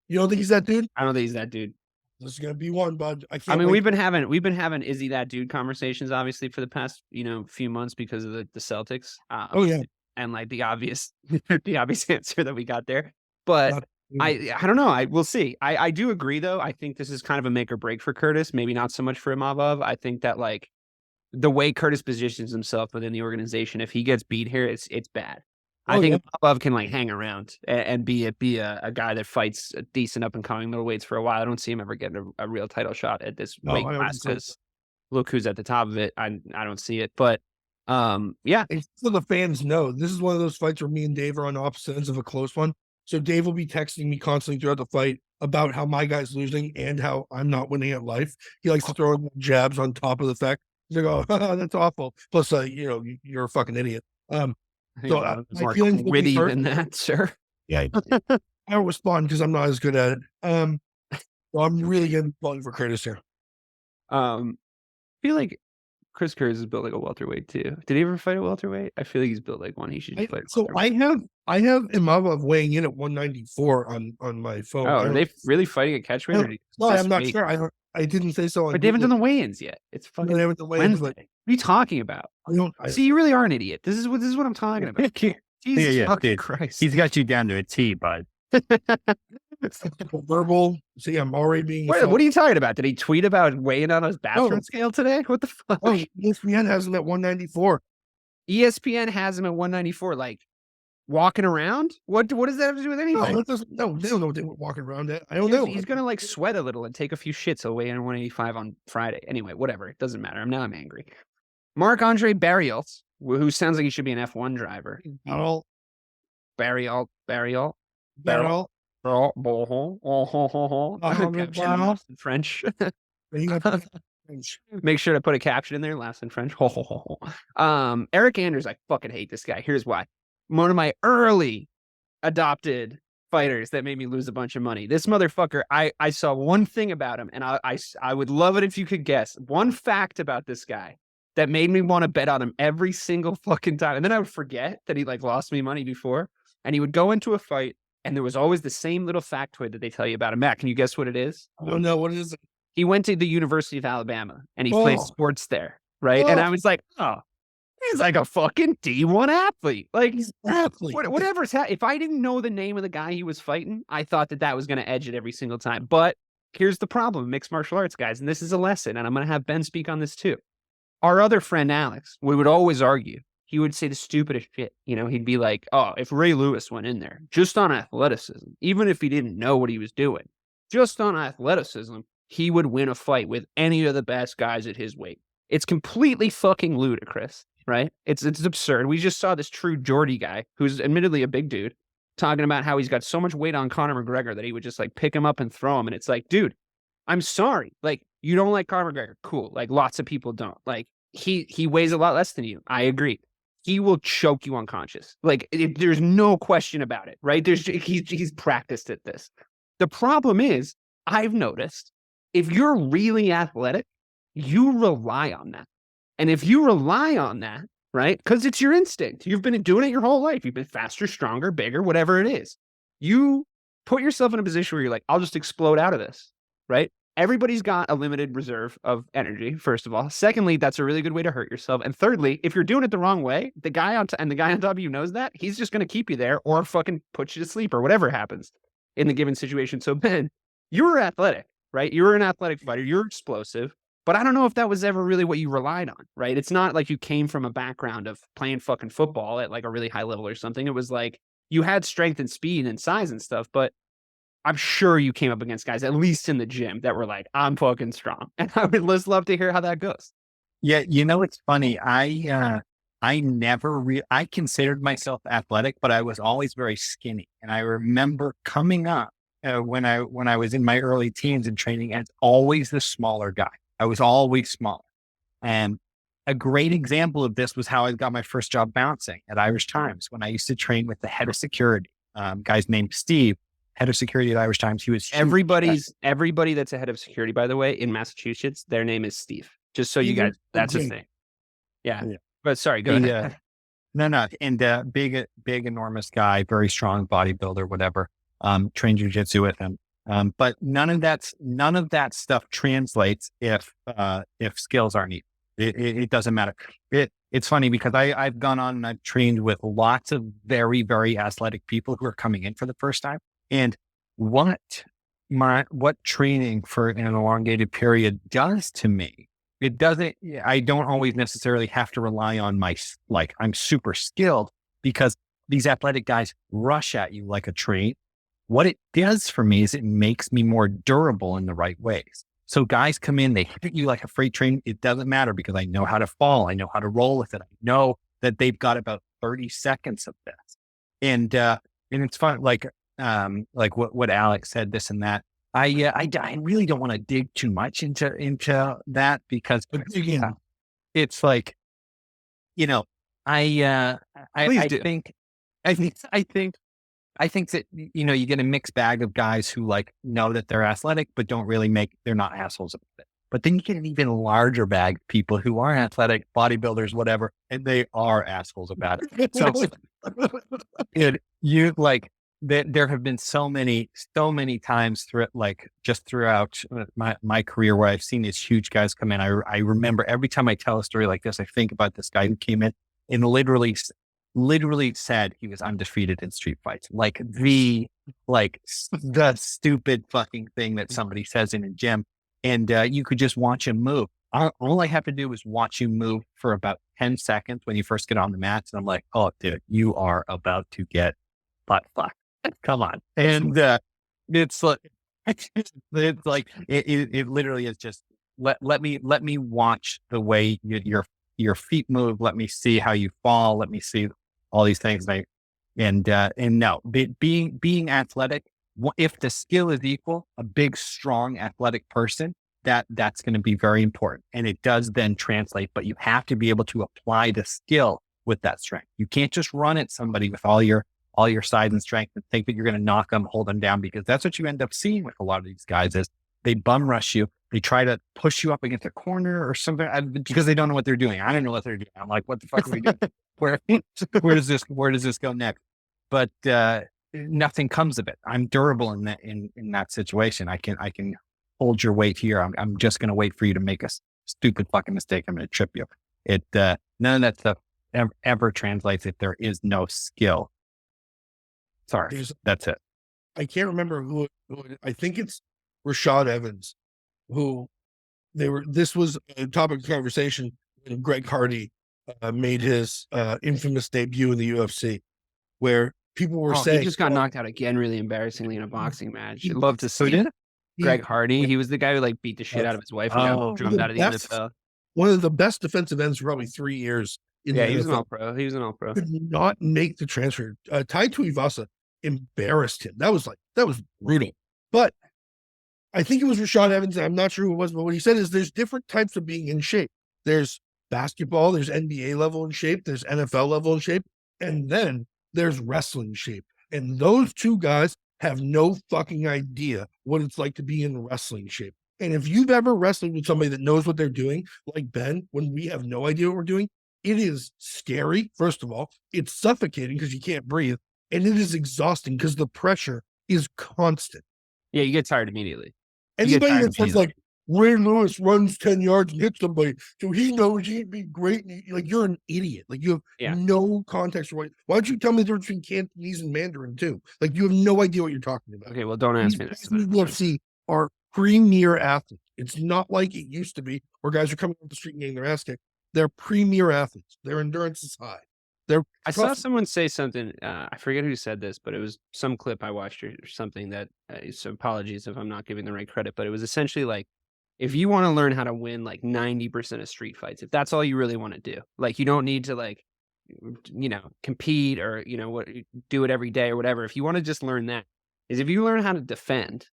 You don't think he's that dude? I don't think he's that dude. This is gonna be one, bud. I I can't. mean, wait. we've been having is he that dude conversations obviously for the past few months because of the Celtics. Oh yeah, And like the obvious the obvious answer that we got there. But not, I don't know. We'll see. I do agree though. I think this is kind of a make or break for Curtis. Maybe not so much for Imavov. I think that like the way Curtis positions himself within the organization, if he gets beat here, it's bad. I Oh, think yeah. Imavov can like hang around and be a guy that fights a decent up and coming middleweights for a while. I don't see him ever getting a real title shot at this No, weight I don't class think so. because look who's at the top of it. I don't see it. But yeah. And so the fans know this is one of those fights where me and Dave are on opposite ends of a close one. So Dave will be texting me constantly throughout the fight about how my guy's losing and how I'm not winning at life. He likes to throw in jabs on top of the fact. He's like, "Oh, that's awful." Plus, you're a fucking idiot. So It's my more feelings will be witty hurt. than that, sir. Yeah, I don't respond because I'm not as good at it. So I'm really getting voting for Curtis here. I feel like Chris Curtis is built like a welterweight too. Did he ever fight a welterweight? I feel like he's built like one. He should just fight. So I have Imavov weighing in at 194 on my phone. Oh, are they really fighting a catchweight? Or No, I'm not sure. I didn't say so. But they haven't done the weigh-ins yet. It's fucking they haven't done the Wednesday. weigh-ins, What are you talking about? I don't. See, you really are an idiot. This is what I'm talking about. Jesus fucking dude. Christ. He's got you down to a T, bud. Verbal. See, I'm already being. What are you talking about? Did he tweet about weighing on his bathroom scale today? What the fuck? Oh, ESPN has him at 194. ESPN has him at 194. Like walking around? What does that have to do with anything? No, they don't know what they were walking around at. I don't know. He's gonna like sweat a little and take a few shits. He'll weigh in at 185 on Friday. Anyway, whatever. It doesn't matter. I'm angry. Marc-André Barriault, who sounds like he should be an F1 driver. Barriault. Caption in French. Make sure to put a caption in there, laughs in French. Eric Anders, I fucking hate this guy. Here's why. One of my early adopted fighters that made me lose a bunch of money. This motherfucker, I saw one thing about him, and I would love it if you could guess one fact about this guy that made me want to bet on him every single fucking time. And then I would forget that he like lost me money before, and he would go into a fight, and there was always the same little factoid that they tell you about him. Matt, can you guess what it is? I don't know. What is it? He went to the University of Alabama, and he played sports there, right? And I was like, oh, he's like a fucking D1 athlete. Like, he's an athlete. Whatever's if I didn't know the name of the guy he was fighting, I thought that was going to edge it every single time. But here's the problem, mixed martial arts guys, and this is a lesson, and I'm going to have Ben speak on this too. Our other friend, Alex, we would always argue. He would say the stupidest shit. He'd be like, oh, if Ray Lewis went in there just on athleticism, even if he didn't know what he was doing, just on athleticism, he would win a fight with any of the best guys at his weight. It's completely fucking ludicrous, right? It's absurd. We just saw this true Geordie guy, who's admittedly a big dude, talking about how he's got so much weight on Conor McGregor that he would just like pick him up and throw him. And it's like, dude, I'm sorry. Like, you don't like Conor McGregor. Cool. Like, lots of people don't. Like, he weighs a lot less than you. I agree. He will choke you unconscious. Like, there's no question about it, right? He's practiced at this. The problem is, I've noticed, if you're really athletic, you rely on that. And if you rely on that, right, because it's your instinct, you've been doing it your whole life. You've been faster, stronger, bigger, whatever it is. You put yourself in a position where you're like, I'll just explode out of this, right? Everybody's got a limited reserve of energy, first of all. Secondly, that's a really good way to hurt yourself. And thirdly, if you're doing it the wrong way, the guy on top of you knows that, he's just going to keep you there or fucking put you to sleep or whatever happens in the given situation. So, Ben, you were athletic, right? You were an athletic fighter. You're explosive. But I don't know if that was ever really what you relied on, right? It's not like you came from a background of playing fucking football at like a really high level or something. It was like you had strength and speed and size and stuff, but I'm sure you came up against guys, at least in the gym, that were like, I'm fucking strong. And I would just love to hear how that goes. Yeah, it's funny. I considered myself athletic, but I was always very skinny. And I remember coming up when I was in my early teens and training as always the smaller guy. I was always smaller. And a great example of this was how I got my first job bouncing at Irish Times when I used to train with the head of security, guy's named Steve, head of security at Irish Times. He was everybody that's a head of security, by the way, in Massachusetts, their name is Steve. Just so you guys, that's his name. Yeah. But sorry, go ahead. No. And big, enormous guy, very strong bodybuilder, whatever. Trained jiu-jitsu with him. But none of that stuff translates if skills aren't equal. It doesn't matter. It's funny because I've gone on and I've trained with lots of very, very athletic people who are coming in for the first time. And what training for an elongated period does to me, I don't always necessarily have to rely on I'm super skilled, because these athletic guys rush at you like a train. What it does for me is it makes me more durable in the right ways. So guys come in, they hit you like a freight train. It doesn't matter because I know how to fall. I know how to roll with it. I know that they've got about 30 seconds of this. And it's fun. Like what Alex said, this and that. I really don't want to dig too much into that, because it's like, I think that, you get a mixed bag of guys who know that they're athletic, but they're not assholes about it. But then you get an even larger bag of people who are athletic, bodybuilders, whatever, and they are assholes about it. So there have been so many times throughout my career where I've seen these huge guys come in. I remember every time I tell a story like this, I think about this guy who came in and literally said he was undefeated in street fights. The stupid fucking thing that somebody says in a gym. And you could just watch him move. All I have to do is watch you move for about 10 seconds when you first get on the mats. And I'm like, oh, dude, you are about to get butt fucked. Come on. And it's it literally is just, let me watch the way your feet move. Let me see how you fall. Let me see all these things. And no, being athletic, if the skill is equal, a big, strong, athletic person, that's going to be very important. And it does then translate, but you have to be able to apply the skill with that strength. You can't just run at somebody with all your size and strength and think that you're going to knock them, hold them down, because that's what you end up seeing with a lot of these guys is they bum rush you. They try to push you up against a corner or something because they don't know what they're doing. I don't know what they're doing. I'm like, what the fuck are we doing? Where does this go next? But nothing comes of it. I'm durable in that situation. I can hold your weight here. I'm just going to wait for you to make a stupid fucking mistake. I'm going to trip you. None of that stuff ever translates if there is no skill. Sorry, that's it. I can't remember who I think it's Rashad Evans, this was a topic of conversation when Greg Hardy made his infamous debut in the UFC, where people were saying he just got knocked out again, really embarrassingly, in a boxing match. I'd love to see it. Greg Hardy, he was the guy who beat the shit out of his wife and got drummed out of the NFL. One of the best defensive ends for probably 3 years. He was an all-pro. Could not make the transfer. Tai Tuivasa embarrassed him. That was brutal. But I think it was Rashad Evans. I'm not sure who it was, but what he said is there's different types of being in shape. There's basketball, there's NBA level in shape, there's NFL level in shape, and then there's wrestling shape. And those two guys have no fucking idea what it's like to be in wrestling shape. And if you've ever wrestled with somebody that knows what they're doing, like Ben, when we have no idea what we're doing, it is scary, first of all. It's suffocating because you can't breathe. And it is exhausting because the pressure is constant. Yeah, you get tired immediately. Anybody that says Ray Lewis runs 10 yards and hits somebody, so he knows he'd be great. You're an idiot. You have no context for why don't you tell me the difference between Cantonese and Mandarin too? You have no idea what you're talking about. Okay, well, don't ask me that. UFC are premier athletes. It's not like it used to be where guys are coming off the street and getting their ass kicked. They're premier athletes. Their endurance is high. I saw someone say something, I forget who said this, but it was some clip I watched or something that, so apologies if I'm not giving the right credit, but it was essentially if you want to learn how to win 90% of street fights, if that's all you really want to do, you don't need to compete or, do it every day or whatever. If you want to just learn that, is if you learn how to defend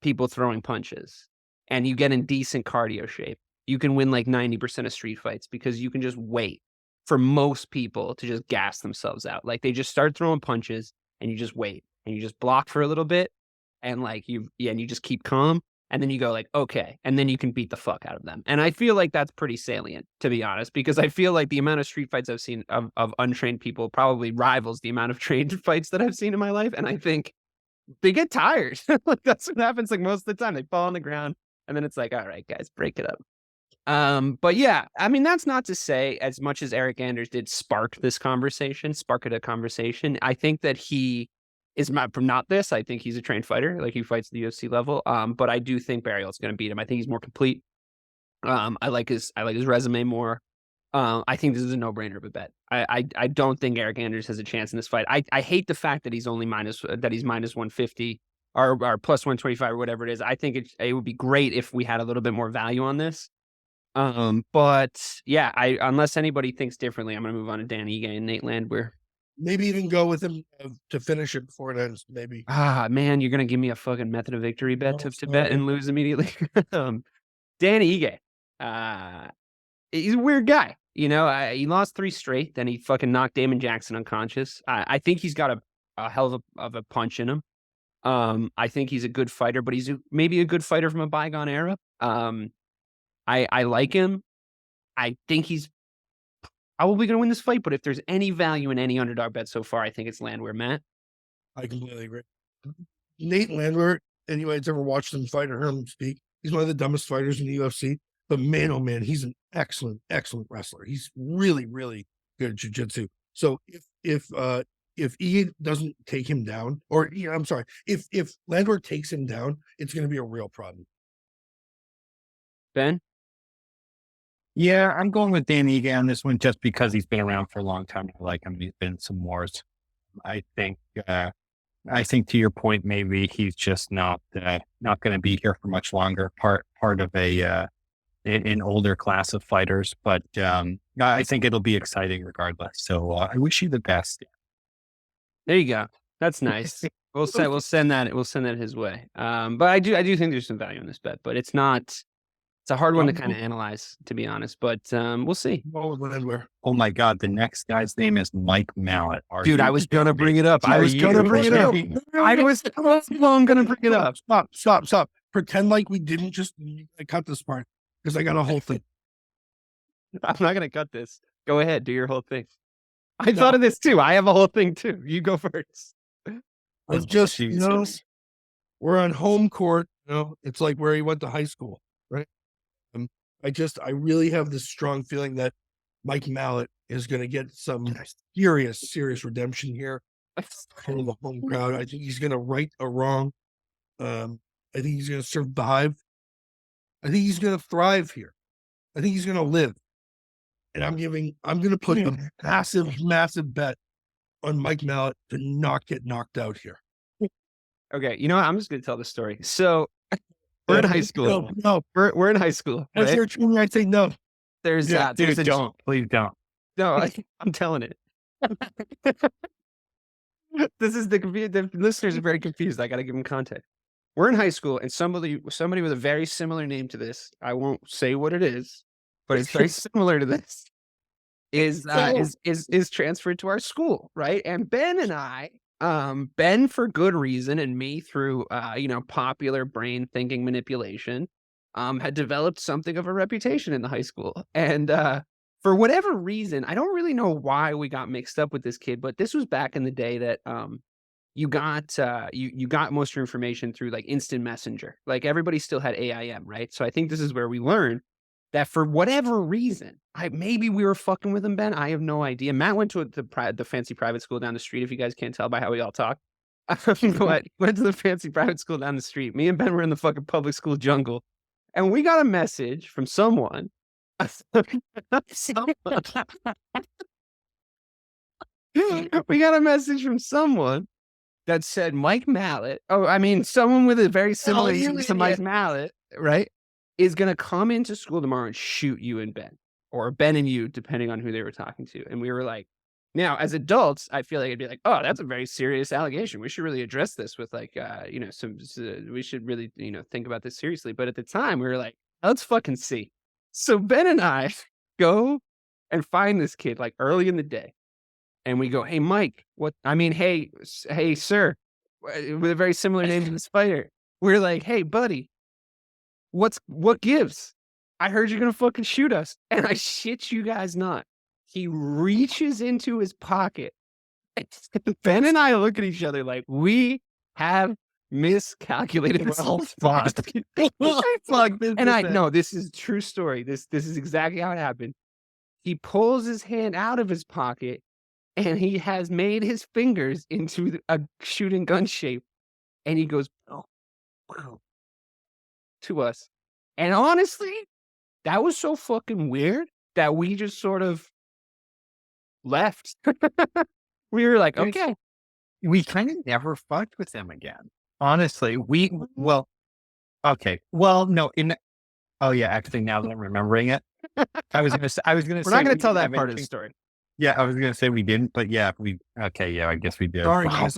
people throwing punches and you get in decent cardio shape, you can win 90% of street fights because you can just wait for most people to just gas themselves out. They just start throwing punches and you just wait and you just block for a little bit and and you just keep calm and then you go okay, and then you can beat the fuck out of them. And I feel that's pretty salient, to be honest, because I feel the amount of street fights I've seen of untrained people probably rivals the amount of trained fights that I've seen in my life. And I think they get tired. Like, that's what happens like most of the time. They fall on the ground and then it's like, all right, guys, break it up. But yeah, I mean, that's not to say as much as Eric Anders did spark a conversation. I think that he is not this. I think he's a trained fighter. Like, he fights at the UFC level. But I do think Barriault's going to beat him. I think he's more complete. I like his resume more. I think this is a no-brainer of a bet. I don't think Eric Anders has a chance in this fight. I hate the fact that he's only minus 150 or plus 125 or whatever it is. I think it would be great if we had a little bit more value on this. But yeah, unless anybody thinks differently, I'm gonna move on to Dan Ige and Nate Landwehr. Maybe even go with him to finish it before it ends. Maybe. Man, you're gonna give me a fucking method of victory bet to bet and lose immediately. Dan Ige, he's a weird guy. You know, he lost 3 straight. Then he fucking knocked Damon Jackson unconscious. I think he's got a hell of a punch in him. I think he's a good fighter, but he's maybe a good fighter from a bygone era. I like him. I think he's probably going to win this fight, but if there's any value in any underdog bet so far, I think it's Landwehr. Matt? I completely agree. Nate Landwehr, anybody's ever watched him fight or heard him speak, he's one of the dumbest fighters in the UFC. But man, oh man, he's an excellent, excellent wrestler. He's really, really good at jiu-jitsu. So if Ige doesn't take him down, or I'm sorry, if Landwehr takes him down, it's going to be a real problem. Ben? Yeah, I'm going with Dan Ige on this one just because he's been around for a long time. I like him. He's been in some wars. I think to your point, maybe he's just not going to be here for much longer. Part of an older class of fighters, but I think it'll be exciting regardless. So I wish you the best. There you go. That's nice. We'll send that his way. But I do think there's some value in this bet, but it's a hard one to kind of analyze, to be honest. But we'll see. Oh my God, the next guy's name is Mike Mallet. Dude, I was gonna bring it up. I was gonna bring it up. Stop. Pretend like we didn't just cut this part because I got a whole thing. I'm not gonna cut this. Go ahead, do your whole thing. I thought of this too. I have a whole thing too. You go first. It's just, we're on home court. It's like where he went to high school, right? I really have this strong feeling that Mike Mallet is going to get some serious redemption here from the home crowd. I think he's going to right a wrong. I think he's going to survive. I think he's going to thrive here. I think he's going to live. And I'm going to put a massive bet on Mike Mallet to not get knocked out here. Okay, you know what? I'm just going to tell the story. So we're in high school. No. We're in high school. As right? you're tuning, I'd say no. Please don't. No, I'm telling it. This is the listeners are very confused. I got to give them context. We're in high school, and somebody with a very similar name to this, I won't say what it is, but it's very similar to this, is transferred to our school, right? And Ben and I, Ben for good reason, and me through popular brain thinking manipulation, had developed something of a reputation in the high school. And for whatever reason, I don't really know why we got mixed up with this kid, but this was back in the day that you got most of your information through like instant messenger. Like, everybody still had AIM, right? So I think this is where we learned that for whatever reason, maybe we were fucking with him, Ben. I have no idea. Matt went to the fancy private school down the street, if you guys can't tell by how we all talk. But went to the fancy private school down the street. Me and Ben were in the fucking public school jungle. And we got a message from someone. We got a message from someone that said Mike Mallet. Oh, I mean, someone with a very similar name to Mike Mallet, right? Is going to come into school tomorrow and shoot you and Ben, or Ben and you, depending on who they were talking to. And we were like, now as adults, I feel like it'd be like, oh, that's a very serious allegation. We should really address this with like, we should really, think about this seriously. But at the time we were like, let's fucking see. So Ben and I go and find this kid like early in the day. And we go, hey, Mike, hey, sir, with a very similar name to the spider. We're like, hey, buddy. What gives? I heard you're gonna fucking shoot us. And I shit you guys not. He reaches into his pocket. Ben and I look at each other like we have miscalculated the Well, size fuck. of the- Fuck this. And I no, this is true story. This is exactly how it happened. He pulls his hand out of his pocket and he has made his fingers into a shooting gun shape. And he goes, oh, wow, to us. And honestly, that was so fucking weird that we just sort of left. We were like, okay. We kind of never fucked with him again. Honestly, okay. Well, no, oh yeah, actually now that I'm remembering it, I was gonna say We're not going we to tell didn't that have part of the anything- story. Yeah, I was gonna say we didn't, but yeah, I guess we did. Sorry, Wow. guys.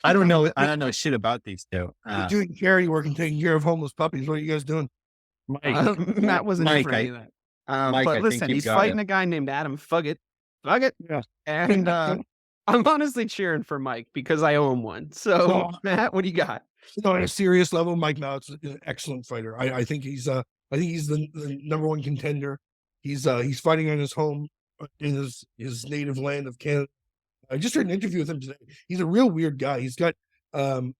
I don't know shit about these two. You're doing charity work and taking care of homeless puppies. What are you guys doing? Mike, Matt wasn't here Mike, for any of that. Mike, I But think listen, you he's got fighting it. a guy named Adam Fuggett. Fuggett. Yeah. And I'm honestly cheering for Mike because I owe him one. So, No. Matt, what do you got? No, on a serious level, Mike Mallett's an excellent fighter. I think he's the number one contender. He's fighting on his home in his native land of Canada. I just heard an interview with him today. He's a real weird guy. He's got some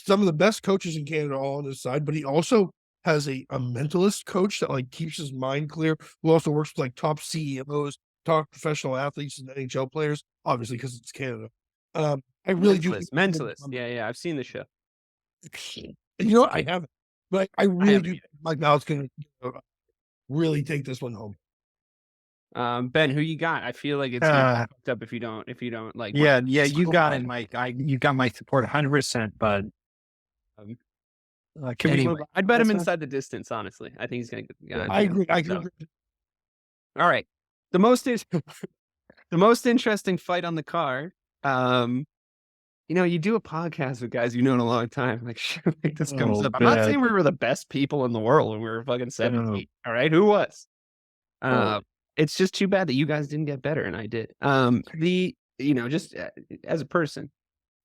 of the best coaches in Canada all on his side, but he also has a mentalist coach that like keeps his mind clear, who also works with like top CEOs, top professional athletes and NHL players, obviously because it's Canada. I really do Mentalist. Yeah, I've seen the show. you know what? I haven't, but I really do. Mike Mallett's going to really take this one home. Ben, who you got? I feel like it's fucked up if you don't like. Yeah, you got it, Mike. You got my support 100%, bud. Can we move on? I'd bet him inside the distance. Honestly, I think he's gonna get the guy. I agree. I agree. All right, the most interesting fight on the card. You do a podcast with guys you know in a long time. Like shit like this comes up. I'm not saying we were the best people in the world when we were fucking 17. All right, who was? It's just too bad that you guys didn't get better and I did. Just as a person.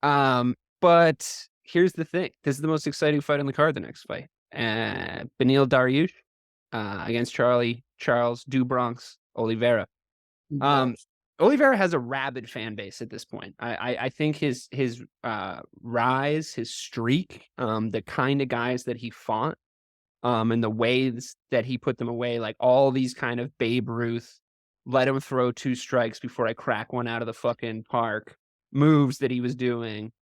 But here's the thing. This is the most exciting fight on the card, the next fight. Beneil Dariush against Charles Du Bronx Oliveira. Oliveira has a rabid fan base at this point. I think his rise, his streak, the kind of guys that he fought, and the ways that he put them away, like all these kind of Babe Ruth, let him throw 2 strikes before I crack one out of the fucking park moves that he was doing,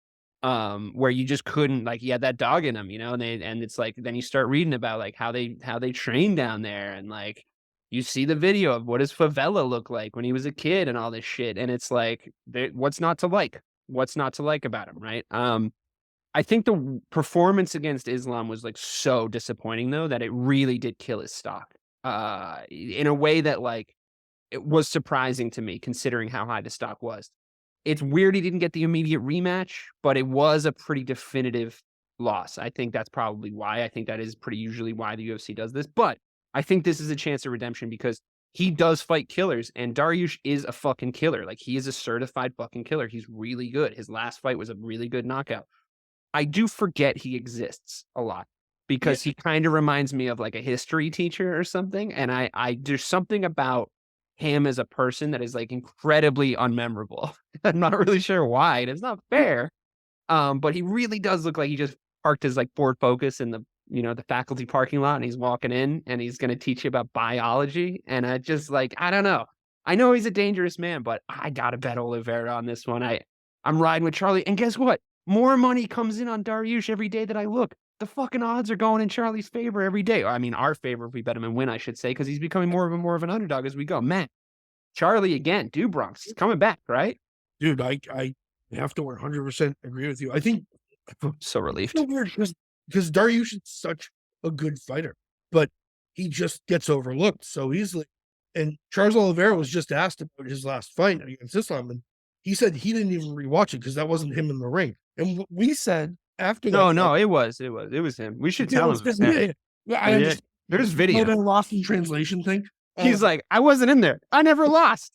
where you just couldn't, like, he had that dog in him, and it's like, then you start reading about like how they train down there, and like you see the video of what his favela looked like when he was a kid and all this shit, and it's like, what's not to like about him, right? I think the performance against Islam was like so disappointing though, that it really did kill his stock, in a way that like it was surprising to me considering how high the stock was. It's weird he didn't get the immediate rematch, but it was a pretty definitive loss. I think that's probably why. I think that is pretty usually why the UFC does this, but I think this is a chance of redemption because he does fight killers, and Dariush is a fucking killer. Like, he is a certified fucking killer. He's really good. His last fight was a really good knockout. I do forget he exists a lot because he kind of reminds me of like a history teacher or something. And I there's something about him as a person that is like incredibly unmemorable. I'm not really sure why. And it's not fair. But he really does look like he just parked his like Ford Focus in the faculty parking lot, and he's walking in and he's going to teach you about biology. And I just like, I don't know. I know he's a dangerous man, but I got to bet Oliveira on this one. I'm riding with Charlie. And guess what? More money comes in on Dariush every day that I look. The fucking odds are going in Charlie's favor every day. I mean, our favor if we bet him and win, I should say, because he's becoming more of an underdog as we go. Man, Charlie again, Du Bronx, he's coming back, right? Dude, I have to 100% agree with you. I think so relieved. it's weird because Dariush is such a good fighter, but he just gets overlooked so easily. And Charles Oliveira was just asked about his last fight against Islam, and he said he didn't even rewatch it because that wasn't him in the ring. And we said after that, no, it was him. We should tell him. Yeah. There's video. That lost in translation thing. He's like, I wasn't in there. I never lost.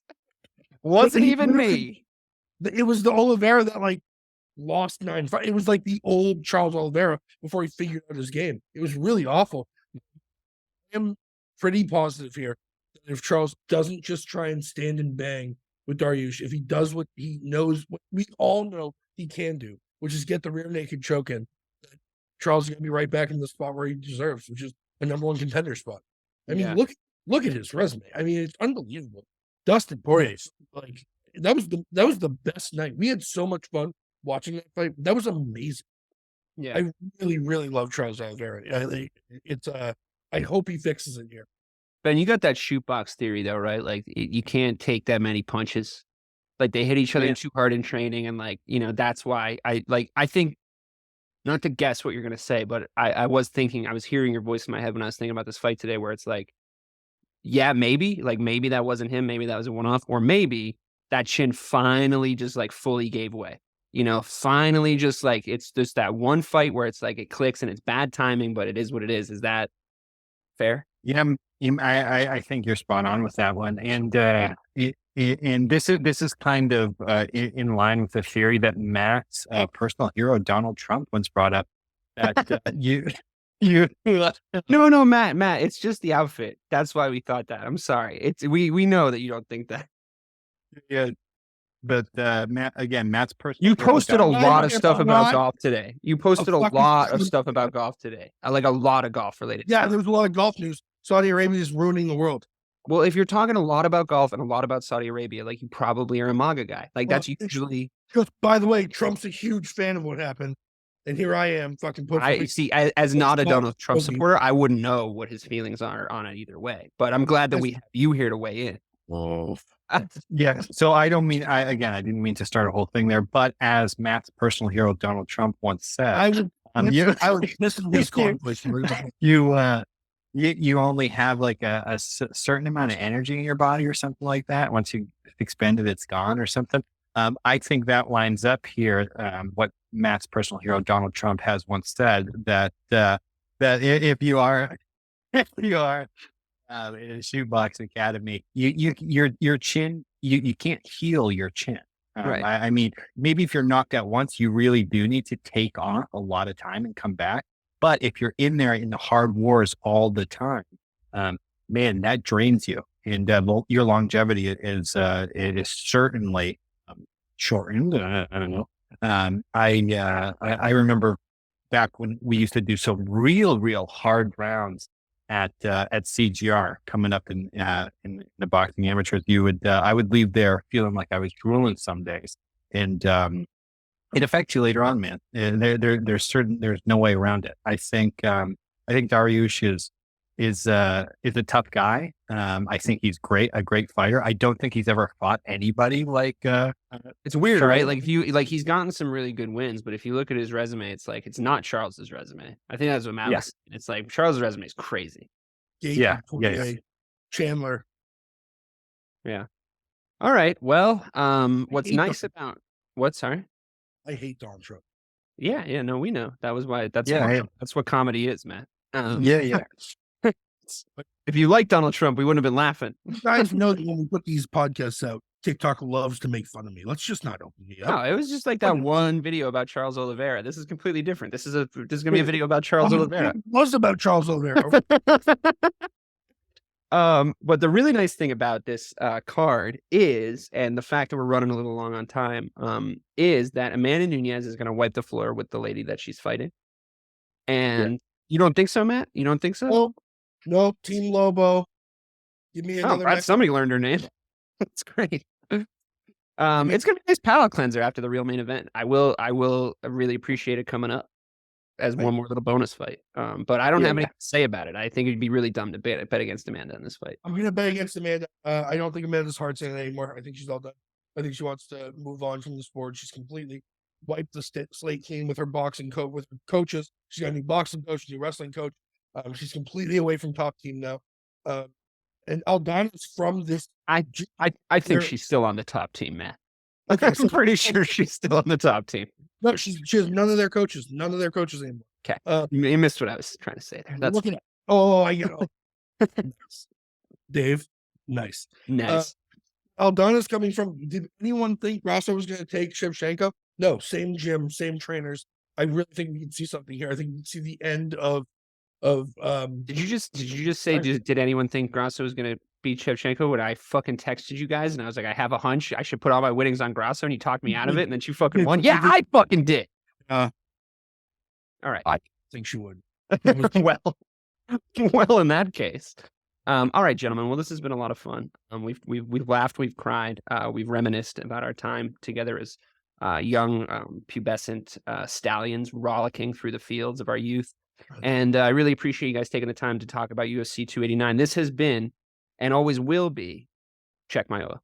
Wasn't even me. It was the Oliveira that like lost 9 fights. It was like the old Charles Oliveira before he figured out his game. It was really awful. I'm pretty positive here that if Charles doesn't just try and stand and bang with Dariush, if he does what he knows, what we all know he can do, which is get the rear naked choke in. Charles is going to be right back in the spot where he deserves, which is a number one contender spot. I mean, look at his resume. I mean, it's unbelievable. Dustin Poirier, like that was the best night. We had so much fun watching that fight. That was amazing. Yeah. I really, really love Charles Oliveira. I hope he fixes it here. Ben, you got that shoot box theory though, right? Like you can't take that many punches. Like they hit each other too hard in training, and like, you know, that's why I think, not to guess what you're gonna say, but I was hearing your voice in my head when I was thinking about this fight today, where it's like, yeah, maybe that wasn't him, maybe that was a one-off, or maybe that chin finally just like fully gave way. You know, finally just like it's just that one fight where it's like it clicks and it's bad timing, but it is what it is. Is that fair? Yeah, I think you're spot on with that one, and this is kind of in line with the theory that Matt's personal hero Donald Trump once brought up. That No, Matt, it's just the outfit. That's why we thought that. I'm sorry. We know that you don't think that. Yeah, but Matt's personal. You posted a lot of stuff about not golf today. You posted a lot of stuff about golf today. Like a lot of golf related. Yeah, stuff. there was a lot of golf news. Saudi Arabia is ruining the world. Well, if you're talking a lot about golf and a lot about Saudi Arabia, like you probably are a MAGA guy. Like that's usually. Because, by the way, Trump's a huge fan of what happened, and here I am, fucking. I see. As not a Donald Trump supporter, I wouldn't know what his feelings are on it either way. But I'm glad that we have you here to weigh in. Oh. Yeah. So I didn't mean to start a whole thing there, but as Matt's personal hero Donald Trump once said, I would listen to this conversation. You only have like a certain amount of energy in your body or something like that. Once you expend it, it's gone or something. I think that lines up here. What Matt's personal hero Donald Trump has once said, that if you are in a shootbox academy, your chin, you can't heal your chin. Right. I mean, maybe if you're knocked out once, you really do need to take off a lot of time and come back. But if you're in there in the hard wars all the time, man, that drains you, and your longevity is certainly shortened. I don't know. I remember back when we used to do some real hard rounds at CGR coming up in the boxing amateurs. I would leave there feeling like I was drooling some days, and it affects you later on, man. And there's no way around it. I think Dariush is a tough guy. I think he's a great fighter. I don't think he's ever fought anybody like. It's weird, right? Like he's gotten some really good wins, but if you look at his resume, it's like it's not Charles's resume. I think that's what Matt was saying. It's like Charles's resume is crazy. Yeah. Chandler. Yeah. All right. Well, what's nice about sorry? I hate Donald Trump. Yeah, no, we know. That was why that's what comedy is, Matt. Yeah. If you like Donald Trump, we wouldn't have been laughing. You guys know that when we put these podcasts out, TikTok loves to make fun of me. Let's just not open me up. No, it was just like that one video about Charles Oliveira. This is completely different. This is gonna be a video about Charles Oliveira. It was about Charles Oliveira. But the really nice thing about this card is, and the fact that we're running a little long on time, is that Amanda Nunez is going to wipe the floor with the lady that she's fighting. And you don't think so, Matt? You don't think so? No, Team Lobo. Give me another. Somebody learned her name. That's great. It's going to be a nice palate cleanser after the real main event. I will really appreciate it coming up as one more little bonus fight. But I don't have anything to say about it. I think it'd be really dumb to bet against Amanda in this fight. I'm going to bet against Amanda. I don't think Amanda's hard saying anymore. I think she's all done. I think she wants to move on from the sport. She's completely wiped the slate clean with her boxing coach, with her coaches. She's got a new boxing coach, a new wrestling coach. She's completely away from top team now. And Aldana's from this. I think she's still on the top team, Matt. Okay, I'm pretty sure she's still on the top team. No, she has none of their coaches. None of their coaches anymore. Okay, you missed what I was trying to say there. That's looking at. Oh, I get it. Dave, nice. Aldana's coming from. Did anyone think Grasso was going to take Shevchenko? No, same gym, same trainers. I really think we can see something here. I think we can see the end of. Did you just say? Did anyone think Grasso was going to beat Shevchenko? When I fucking texted you guys and I was like, I have a hunch I should put all my winnings on Grasso, and you talked me out of it, and then you fucking won. Yeah, I fucking did. Uh, All right. I think she would. Well, in that case. All right, gentlemen. Well, this has been a lot of fun. We've laughed, we've cried, we've reminisced about our time together as young, pubescent stallions rollicking through the fields of our youth. And I really appreciate you guys taking the time to talk about UFC 289. This has been, and always will be, Check My Oil.